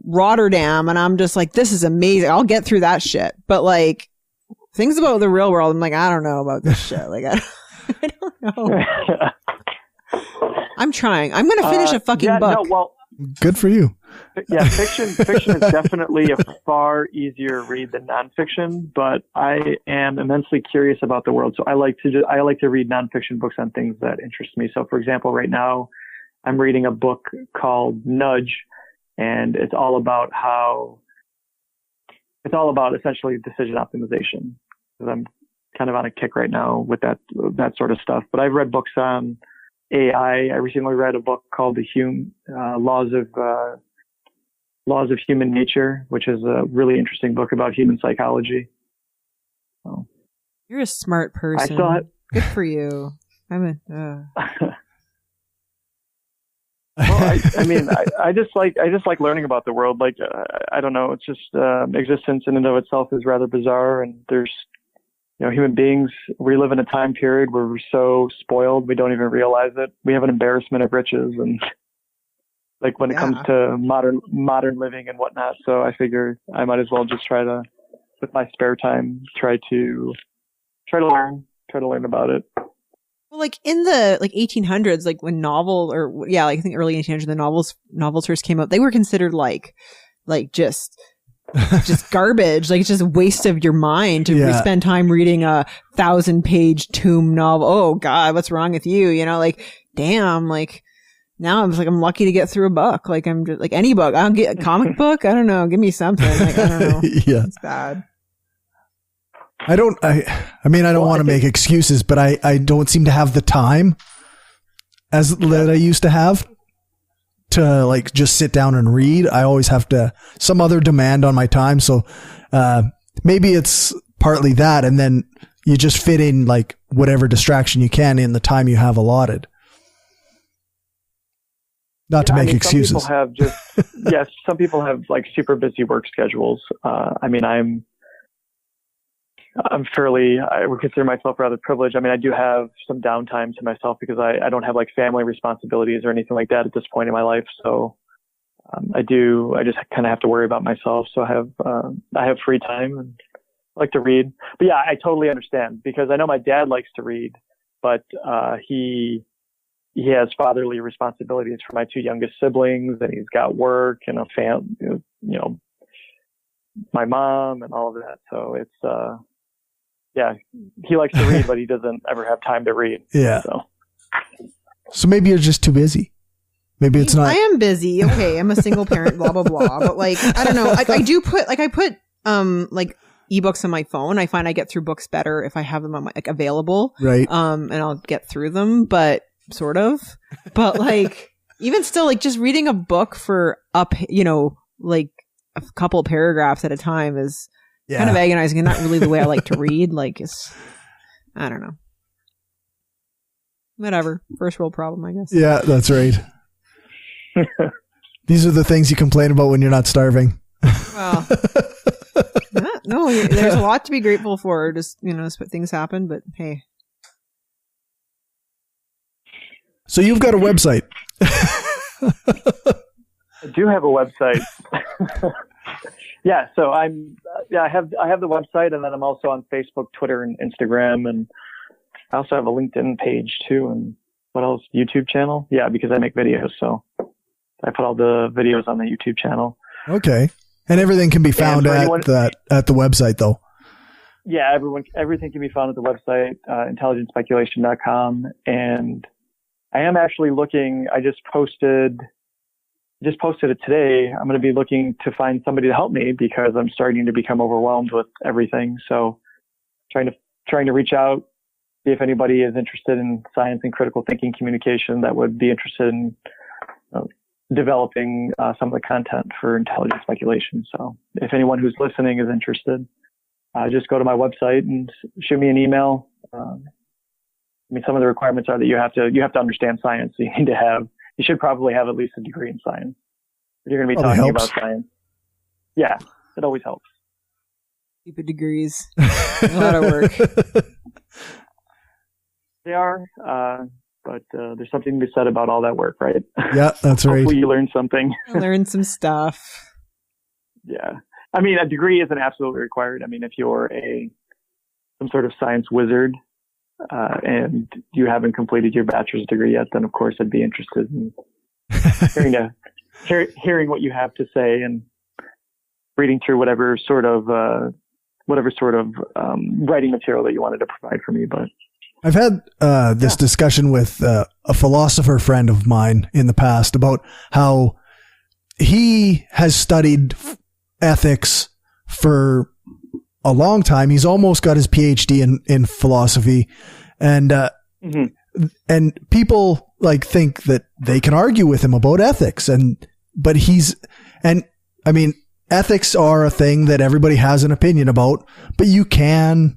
Rotterdam, and I'm just like, this is amazing. I'll get through that shit. But like, things about the real world, I'm like, I don't know about this shit. Like, I don't know. I'm trying. I'm going to finish a fucking book. No, well, good for you. Yeah, fiction is definitely a far easier read than nonfiction, but I am immensely curious about the world. So I like to read nonfiction books on things that interest me. So for example, right now I'm reading a book called Nudge, and it's all about essentially decision optimization. Because I'm kind of on a kick right now with that sort of stuff. But I've read books on AI. I recently read a book called The Laws of Human Nature, which is a really interesting book about human psychology. So, you're a smart person. Good for you. Well, I just like learning about the world. Like, I don't know. It's just existence in and of itself is rather bizarre, and there's, human beings. We live in a time period where we're so spoiled we don't even realize it. We have an embarrassment of riches, and like when it comes to modern living and whatnot. So I figure I might as well just try to, with my spare time, try to learn about it. Well, like in the 1800s, like when I think early 1800s, the novels first came out, they were considered like just garbage. Like it's just a waste of your mind to spend time reading a 1,000-page tomb novel. Oh God, what's wrong with you? Like damn, like now I'm lucky to get through a book. Like I'm just like any book. I'll get a comic book. I don't know. Give me something. Like I don't know. Yeah, it's bad. I don't want to make excuses, but I don't seem to have the time that I used to have to like just sit down and read. I always have some other demand on my time. So, maybe it's partly that. And then you just fit in like whatever distraction you can in the time you have allotted. Not to make excuses. Some people have like super busy work schedules. I would consider myself rather privileged. I mean, I do have some downtime to myself because I don't have like family responsibilities or anything like that at this point in my life. So, I just kind of have to worry about myself. So I have free time and I like to read. But yeah, I totally understand because I know my dad likes to read, but, he has fatherly responsibilities for my 2 youngest siblings and he's got work and a family, my mom and all of that. So it's, yeah, he likes to read, but he doesn't ever have time to read. Yeah. So maybe you're just too busy. Maybe it's not. I am busy. Okay. I'm a single parent, blah, blah, blah. But like, I don't know. I do put, like, like ebooks on my phone. I find I get through books better if I have them on my, like, available. Right. And I'll get through them, but sort of, but like, even still, like, just reading a book for like a couple of paragraphs at a time is kind of agonizing and not really the way I like to read. Like, I don't know. Whatever. First world problem, I guess. Yeah, that's right. These are the things you complain about when you're not starving. Well, no, there's a lot to be grateful for. Just, things happen, but hey. So you've got a website. I do have a website. Yeah, so I have the website, and then I'm also on Facebook, Twitter, and Instagram, and I also have a LinkedIn page too. And what else? YouTube channel? Yeah, because I make videos, so I put all the videos on the YouTube channel. Okay, and everything can be found at the website, though. Yeah, everything can be found at the website, intelligentspeculation.com, and I am actually looking. I just posted it today. I'm going to be looking to find somebody to help me because I'm starting to become overwhelmed with everything. So trying to reach out, see if anybody is interested in science and critical thinking communication that would be interested in developing some of the content for intelligent speculation. So if anyone who's listening is interested, just go to my website and shoot me an email. Some of the requirements are that you have to understand science. So you should probably have at least a degree in science. If you're going to be talking about science. Yeah, it always helps. Stupid degrees. A lot of work. They are, but there's something to be said about all that work, right? Yeah, that's right. Hopefully you learn something. Learn some stuff. Yeah. I mean, a degree isn't absolutely required. I mean, if you're some sort of science wizard, and you haven't completed your bachelor's degree yet, then of course I'd be interested in hearing what you have to say and reading through whatever sort of writing material that you wanted to provide for me. But I've had this discussion with a philosopher friend of mine in the past about how he has studied ethics for a long time. He's almost got his PhD in philosophy, and and people like think that they can argue with him about ethics, but ethics are a thing that everybody has an opinion about, but you can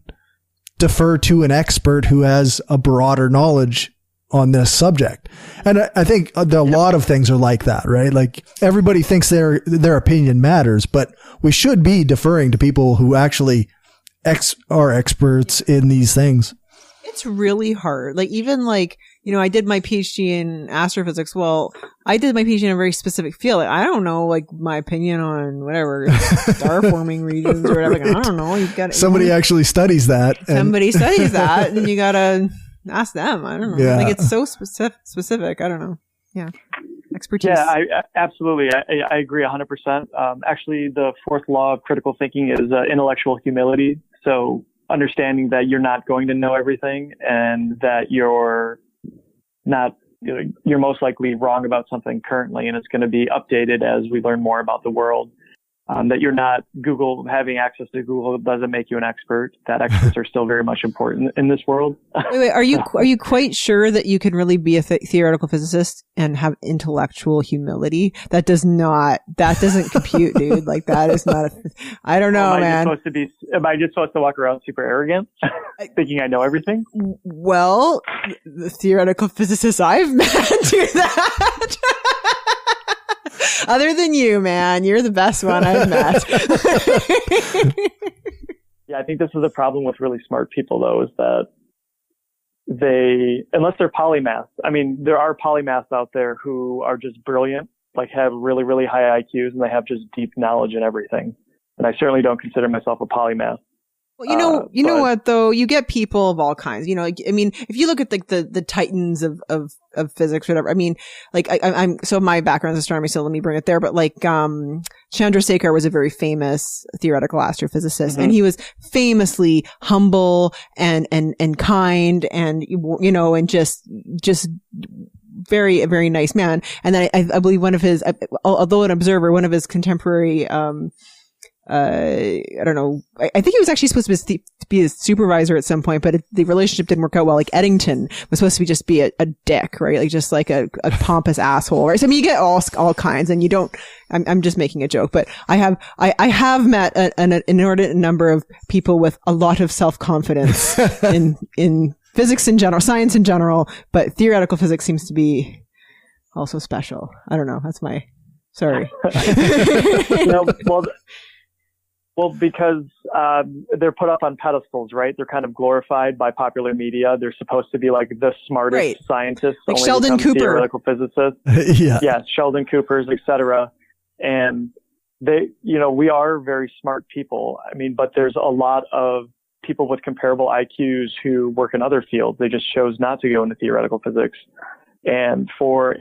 defer to an expert who has a broader knowledge on this subject. And I think a lot of things are like that, right? Like everybody thinks their opinion matters, but we should be deferring to people who actually are experts in these things. It's really hard. Like even I did my PhD in astrophysics. Well, I did my PhD in a very specific field. I don't know, like my opinion on whatever star forming regions or whatever. Like, I don't know. You've got somebody actually studies that. Somebody studies that, and you gotta ask them. I don't know. Yeah. Like it's so specific. I don't know. Yeah. Expertise. Yeah, I absolutely. I agree 100%. Actually, the fourth law of critical thinking is intellectual humility. So understanding that you're not going to know everything and that you're most likely wrong about something currently, and it's going to be updated as we learn more about the world. That you're not having access to Google doesn't make you an expert. That experts are still very much important in this world. Wait, are you quite sure that you can really be a theoretical physicist and have intellectual humility? That doesn't compute, dude. Like that is not I don't know, man. Am I just supposed to walk around super arrogant, thinking I know everything? Well, the theoretical physicists I've met do that. Other than you, man, you're the best one I've met. Yeah, I think this is the problem with really smart people, though, is that unless they're polymaths, I mean, there are polymaths out there who are just brilliant, like have really, really high IQs, and they have just deep knowledge in everything. And I certainly don't consider myself a polymath. Well, you know what though? You get people of all kinds. You know, like, I mean, if you look at like the titans of physics, or whatever. I mean, like I'm so my background is astronomy, so let me bring it there. But like, Chandrasekhar was a very famous theoretical astrophysicist, and he was famously humble and kind, and you know, and just very, a very nice man. And then I believe one of his, although an observer, one of his contemporary, I don't know. I think he was actually supposed to be a supervisor at some point, but the relationship didn't work out well. Like Eddington was supposed to just be a dick, right? Like just like a pompous asshole, right? So I mean, you get all kinds, and you don't. I'm just making a joke, but I have met an inordinate number of people with a lot of self-confidence in physics in general, science in general, but theoretical physics seems to be also special. I don't know. That's my sorry. Well, because they're put up on pedestals, right? They're kind of glorified by popular media. They're supposed to be like the smartest scientists, like Sheldon Cooper, theoretical physicists. Yeah, Sheldon Coopers, etc. And they, you know, we are very smart people. I mean, but there's a lot of people with comparable IQs who work in other fields. They just chose not to go into theoretical physics. And for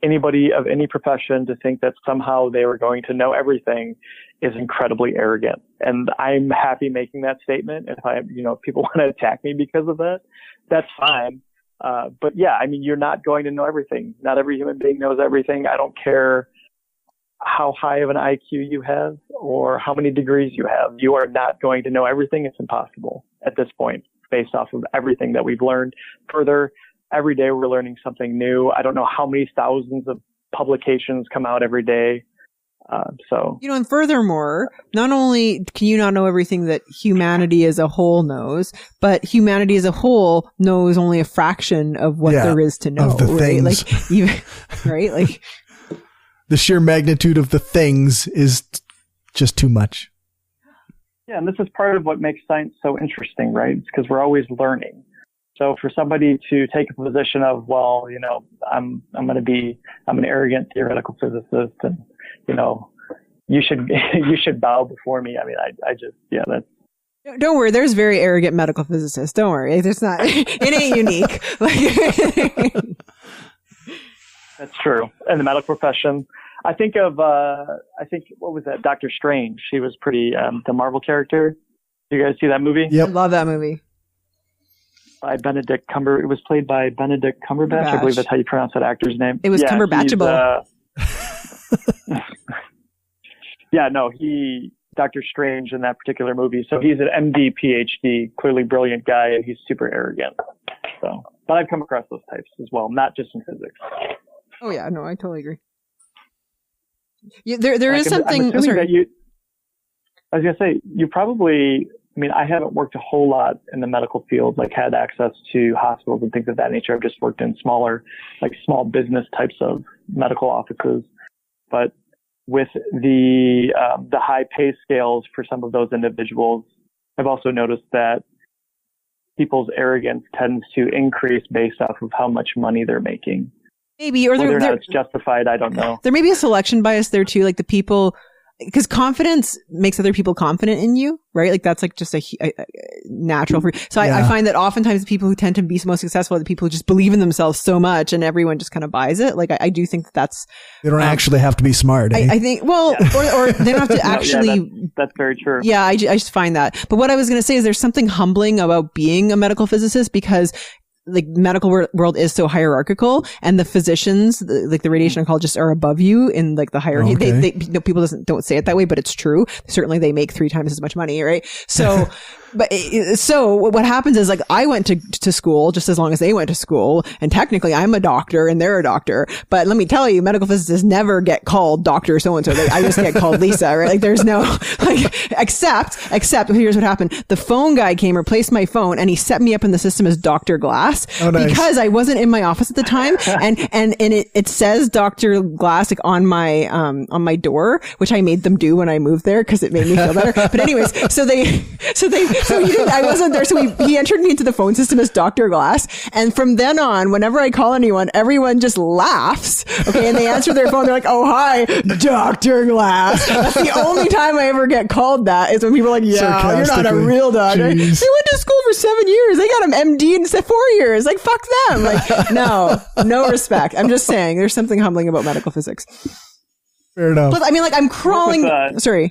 anybody of any profession to think that somehow they were going to know everything is incredibly arrogant. And I'm happy making that statement. If people want to attack me because of that, that's fine. But yeah, I mean, you're not going to know everything. Not every human being knows everything. I don't care how high of an IQ you have or how many degrees you have. You are not going to know everything. It's impossible at this point, based off of everything that we've learned. Further, every day we're learning something new. I don't know how many thousands of publications come out every day. And furthermore, not only can you not know everything that humanity as a whole knows, but humanity as a whole knows only a fraction of what there is to know. Of the right? things. Right? Like the sheer magnitude of the things is just too much. Yeah, and this is part of what makes science so interesting, right? It's because we're always learning. So for somebody to take a position of, well, you know, I'm an arrogant theoretical physicist, and you know, you should bow before me. I mean, I just that's. Don't worry, there's very arrogant medical physicists. Don't worry, there's not. It ain't unique. That's true. In the medical profession, I think what was that? Dr. Strange. She was pretty the Marvel character. Do you guys see that movie? Yep. I love that movie. By Benedict Cumberbatch. It was played by Benedict Cumberbatch. I believe that's how you pronounce that actor's name. It was Cumberbatchable. Dr. Strange in that particular movie. So he's an MD, PhD, clearly brilliant guy, and he's super arrogant. So, but I've come across those types as well, not just in physics. Oh yeah, no, I totally agree. Yeah, there is something. I was going to say, you probably. I mean, I haven't worked a whole lot in the medical field, like had access to hospitals and things of that nature. I've just worked in small business types of medical offices. But with the high pay scales for some of those individuals, I've also noticed that people's arrogance tends to increase based off of how much money they're making. Maybe, or whether or not it's justified, I don't know. There may be a selection bias there too, like the people. Because confidence makes other people confident in you, right? Like that's like just a natural. So I find that oftentimes the people who tend to be most successful are the people who just believe in themselves so much, and everyone just kind of buys it. Like I do think that's they don't actually have to be smart. I think or they don't have to actually. That's very true. Yeah, I just find that. But what I was going to say is there's something humbling about being a medical physicist, because like medical world is so hierarchical, and the physicians, like the radiation oncologists, are above you in like the hierarchy. Okay. They people don't say it that way, but it's true. Certainly, they make 3 times as much money, right? So, so what happens is like I went to school just as long as they went to school, and technically I'm a doctor and they're a doctor. But let me tell you, medical physicists never get called Doctor so and so. I just get called Lisa, right? Like there's no except here's what happened. The phone guy came, replaced my phone, and he set me up in the system as Dr. Glass. Oh, nice. Because I wasn't in my office at the time, and it says Dr. Glass like on my door, which I made them do when I moved there because it made me feel better. But anyways, so they So I wasn't there. So he entered me into the phone system as Dr. Glass. And from then on, whenever I call anyone, everyone just laughs. Okay. And they answer their phone. They're like, oh, hi, Dr. Glass. That's the only time I ever get called that is when people are like, yeah, you're not a real doctor. They went to school for 7 years. They got an MD in 4 years. Like, fuck them. Like, no respect. I'm just saying there's something humbling about medical physics. Fair enough. But I mean, like, I'm crawling. Sorry.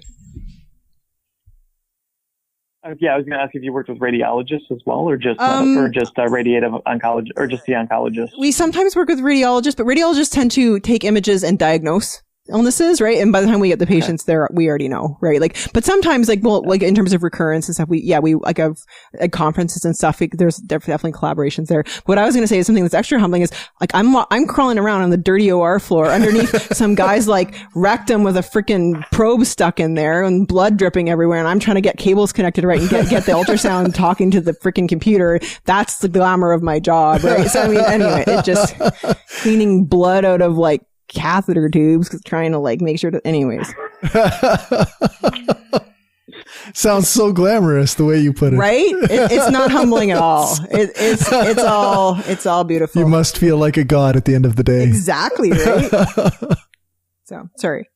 Yeah, I was going to ask if you worked with radiologists as well, or just radiative oncologist, or just the oncologist. We sometimes work with radiologists, but radiologists tend to take images and diagnose illnesses, right? And by the time we get the patients there, we already know, right? Like, but sometimes, like, well, like in terms of recurrence and stuff, we like have at conferences and stuff. There's definitely collaborations there. What I was going to say is something that's extra humbling is like I'm crawling around on the dirty OR floor underneath some guy's like rectum with a freaking probe stuck in there and blood dripping everywhere, and I'm trying to get cables connected right and get the ultrasound talking to the freaking computer. That's the glamour of my job, right? So I mean, anyway, it just cleaning blood out of like catheter tubes, trying to like make sure that, anyways. Sounds so glamorous the way you put it, right? It's not humbling at all. It's all beautiful. You must feel like a god at the end of the day. Exactly, right? So sorry,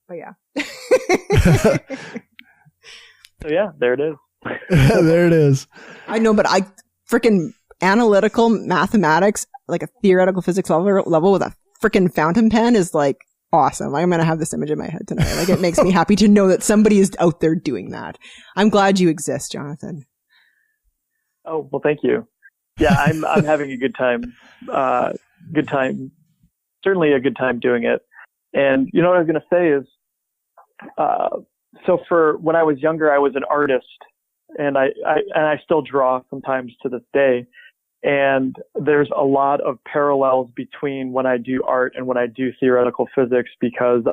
but yeah. So yeah, there it is. There it is. I know, but I freaking analytical mathematics, like a theoretical physics level with a freaking fountain pen is like awesome. I'm going to have this image in my head tonight. Like, it makes me happy to know that somebody is out there doing that. I'm glad you exist, Jonathan. Oh, well, thank you. Yeah, I'm having a good time. Certainly a good time doing it. And you know what I was going to say is, so for when I was younger, I was an artist, and I still draw sometimes to this day. And there's a lot of parallels between when I do art and when I do theoretical physics, because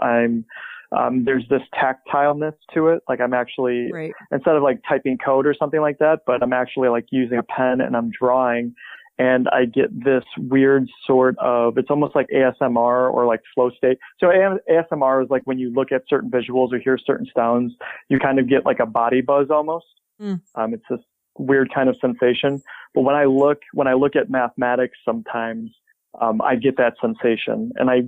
there's this tactileness to it. Like, I'm actually, right, instead of like typing code or something like that, but I'm actually like using a pen and I'm drawing, and I get this weird sort of, it's almost like ASMR or like flow state. So ASMR is like when you look at certain visuals or hear certain sounds, you kind of get like a body buzz almost. It's this weird kind of sensation. But when I look at mathematics, sometimes I get that sensation, and I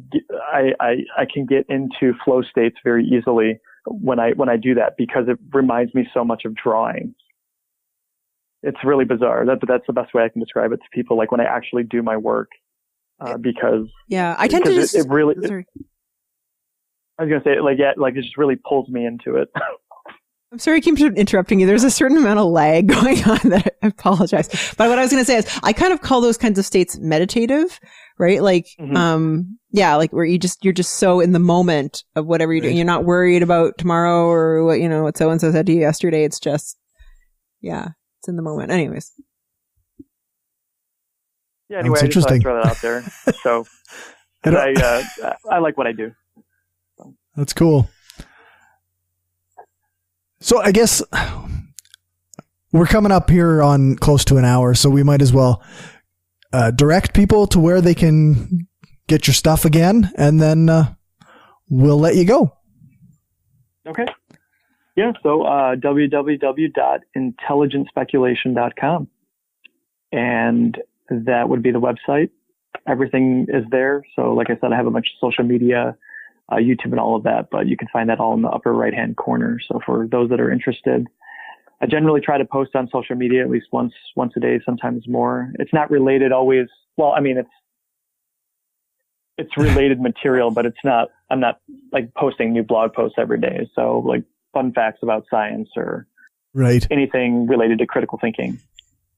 can get into flow states very easily when I do that, because it reminds me so much of drawing. It's really bizarre. That's the best way I can describe it to people. Like, when I actually do my work, because I tend to just. I was gonna say, like, yeah, like it just really pulls me into it. I'm sorry I keep interrupting you. There's a certain amount of lag going on that I apologize. But what I was going to say is I kind of call those kinds of states meditative, right? Like, like where you're just so in the moment of whatever you're doing. You're not worried about tomorrow or what so-and-so said to you yesterday. It's just, it's in the moment. Anyways. Yeah, anyway, I just thought I'd throw that out there. So, I like what I do. So. That's cool. So I guess we're coming up here on close to an hour, so we might as well direct people to where they can get your stuff again, and then we'll let you go. Okay. Yeah, so www.intelligentspeculation.com. And that would be the website. Everything is there. So like I said, I have a bunch of social media, YouTube and all of that, but you can find that all in the upper right-hand corner. So for those that are interested, I generally try to post on social media at least once a day, sometimes more. It's not related always. Well, I mean, it's related material, but I'm not like posting new blog posts every day. So like fun facts about science or anything related to critical thinking.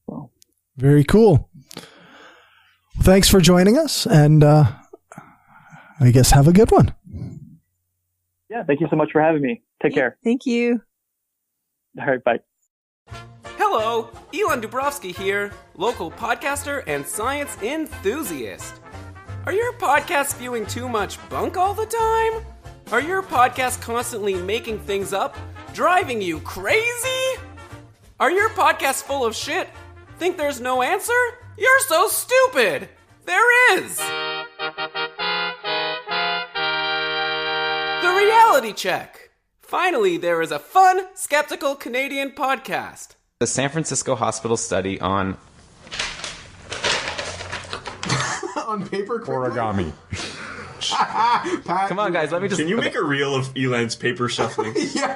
So. Very cool. Thanks for joining us, and I guess have a good one. Yeah, thank you so much for having me. Take care. Thank you. All right, bye. Hello, Elon Dubrovsky here, local podcaster and science enthusiast. Are your podcasts spewing too much bunk all the time? Are your podcasts constantly making things up, driving you crazy? Are your podcasts full of shit? Think there's no answer? You're so stupid! There is! The Reality Check. Finally, there is a fun, skeptical Canadian podcast. The San Francisco Hospital study on paper origami. Come on, guys, let me just... Can you make a reel of Elon's paper shuffling? Yeah.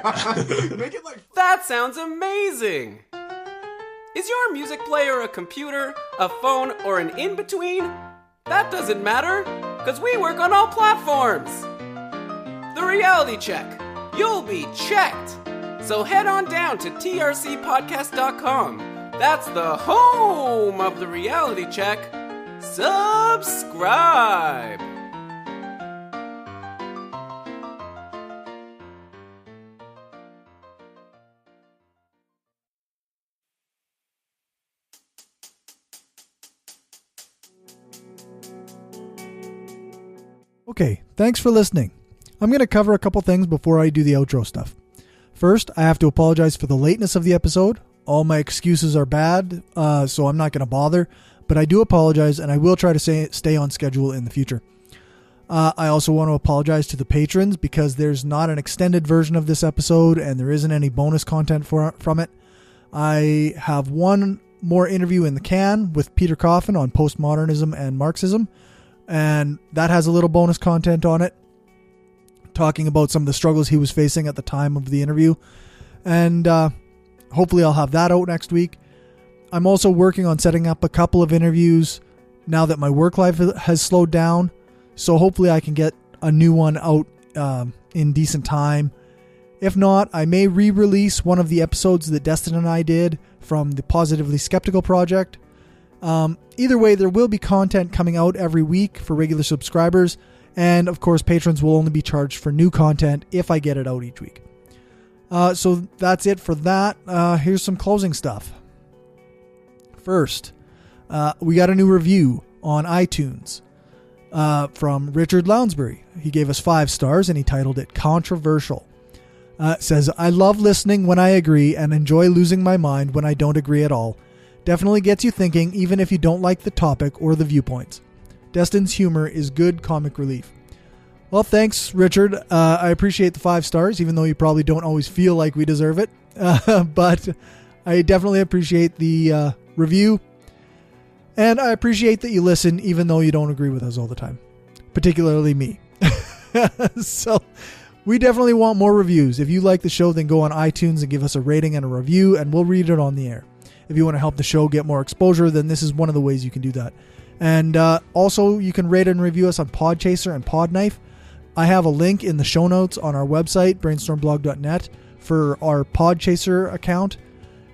Make it like... That sounds amazing! Is your music player a computer, a phone, or an in-between? That doesn't matter, because we work on all platforms! The Reality Check. You'll be checked! So head on down to trcpodcast.com. That's the home of the Reality Check. Subscribe! Okay, thanks for listening. I'm going to cover a couple things before I do the outro stuff. First, I have to apologize for the lateness of the episode. All my excuses are bad, so I'm not going to bother, but I do apologize, and I will try to stay on schedule in the future. I also want to apologize to the patrons because there's not an extended version of this episode, and there isn't any bonus content from it. I have one more interview in the can with Peter Coffin on postmodernism and Marxism, and that has a little bonus content on it, talking about some of the struggles he was facing at the time of the interview. And hopefully I'll have that out next week. I'm also working on setting up a couple of interviews now that my work life has slowed down. So hopefully I can get a new one out in decent time. If not, I may re-release one of the episodes that Destin and I did from the Positively Skeptical project. Either way, there will be content coming out every week for regular subscribers. And of course, patrons will only be charged for new content if I get it out each week. So that's it for that. Here's some closing stuff. First, we got a new review on iTunes from Richard Lounsbury. He gave us 5 stars and he titled it Controversial. It says, I love listening when I agree and enjoy losing my mind when I don't agree at all. Definitely gets you thinking even if you don't like the topic or the viewpoints. Destin's humor is good comic relief. Well, thanks, Richard. I appreciate the 5 stars, even though you probably don't always feel like we deserve it. But I definitely appreciate the review. And I appreciate that you listen, even though you don't agree with us all the time. Particularly me. So we definitely want more reviews. If you like the show, then go on iTunes and give us a rating and a review, and we'll read it on the air. If you want to help the show get more exposure, then this is one of the ways you can do that. And also, you can rate and review us on Podchaser and Podknife. I have a link in the show notes on our website, brainstormblog.net, for our Podchaser account.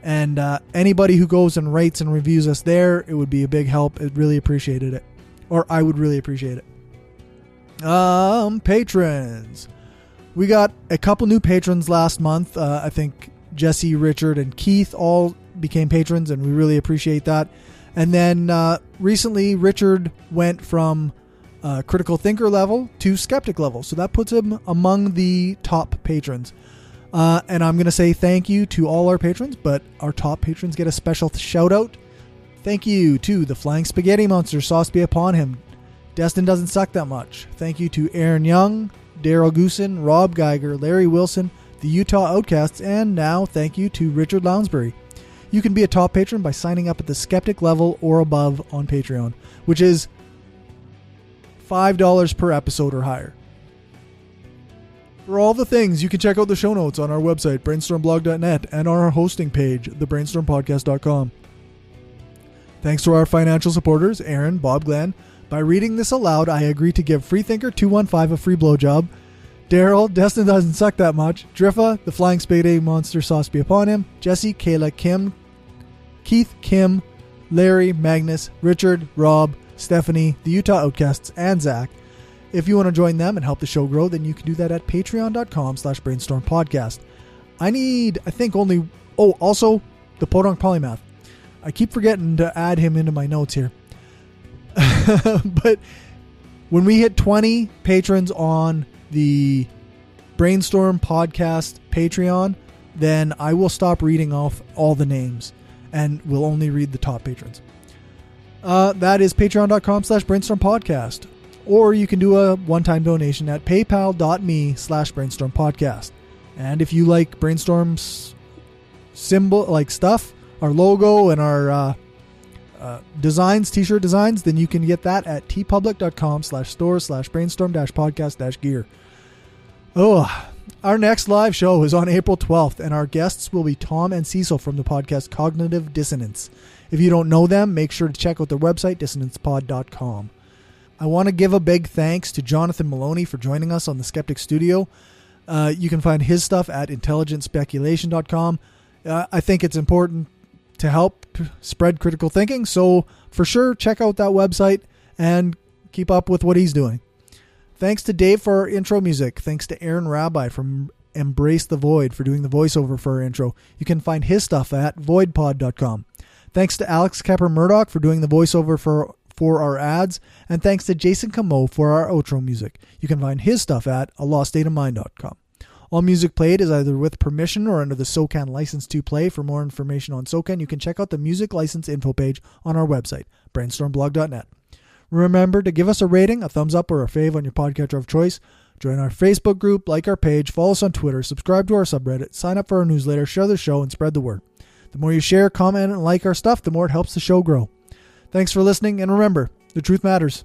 And anybody who goes and rates and reviews us there, it would be a big help. I'd really appreciated it. Or I would really appreciate it. Patrons. We got a couple new patrons last month. I think Jesse, Richard, and Keith all became patrons, and we really appreciate that. And then recently, Richard went from critical thinker level to skeptic level. So that puts him among the top patrons. And I'm going to say thank you to all our patrons, but our top patrons get a special shout out. Thank you to the Flying Spaghetti Monster, sauce be upon him. Destin doesn't suck that much. Thank you to Aaron Young, Daryl Goosen, Rob Geiger, Larry Wilson, the Utah Outcasts, and now thank you to Richard Lounsbury. You can be a top patron by signing up at the skeptic level or above on Patreon, which is $5 per episode or higher. For all the things, you can check out the show notes on our website, brainstormblog.net, and on our hosting page, thebrainstormpodcast.com. Thanks to our financial supporters, Aaron, Bob Glenn. By reading this aloud, I agree to give Freethinker215 a free blowjob. Daryl, Destin doesn't suck that much. Driffa, the Flying Spaghetti Monster, sauce be upon him. Jesse, Kayla, Kim, Keith, Kim, Larry, Magnus, Richard, Rob, Stephanie, the Utah Outcasts, and Zach. If you want to join them and help the show grow, then you can do that at patreon.com/brainstormpodcast. Also, the Podunk Polymath. I keep forgetting to add him into my notes here. But when we hit 20 patrons on the Brainstorm Podcast Patreon, then I will stop reading off all the names and we'll only read the top patrons. That is patreon.com/brainstormpodcast. Or you can do a one-time donation at paypal.me/brainstormpodcast. And if you like Brainstorm's symbol, like stuff, our logo and our designs, t-shirt designs, then you can get that at tpublic.com/store/brainstorm-podcast-gear. Oh, our next live show is on April 12th, and our guests will be Tom and Cecil from the podcast Cognitive Dissonance. If you don't know them, make sure to check out their website, dissonancepod.com. I want to give a big thanks to Jonathan Maloney for joining us on the Skeptic Studio. You can find his stuff at intelligentspeculation.com. I think it's important to help spread critical thinking, so for sure, check out that website and keep up with what he's doing. Thanks to Dave for our intro music. Thanks to Aaron Rabbi from Embrace the Void for doing the voiceover for our intro. You can find his stuff at voidpod.com. Thanks to Alex Kepper-Murdoch for doing the voiceover for our ads. And thanks to Jason Camo for our outro music. You can find his stuff at aloststateofmind.com. All music played is either with permission or under the SOCAN license to play. For more information on SOCAN, you can check out the music license info page on our website, brainstormblog.net. Remember to give us a rating, a thumbs up, or a fave on your podcatcher of choice. Join our Facebook group, like our page, follow us on Twitter, subscribe to our subreddit, sign up for our newsletter, share the show, and spread the word. The more you share, comment, and like our stuff, the more it helps the show grow. Thanks for listening, and remember, the truth matters.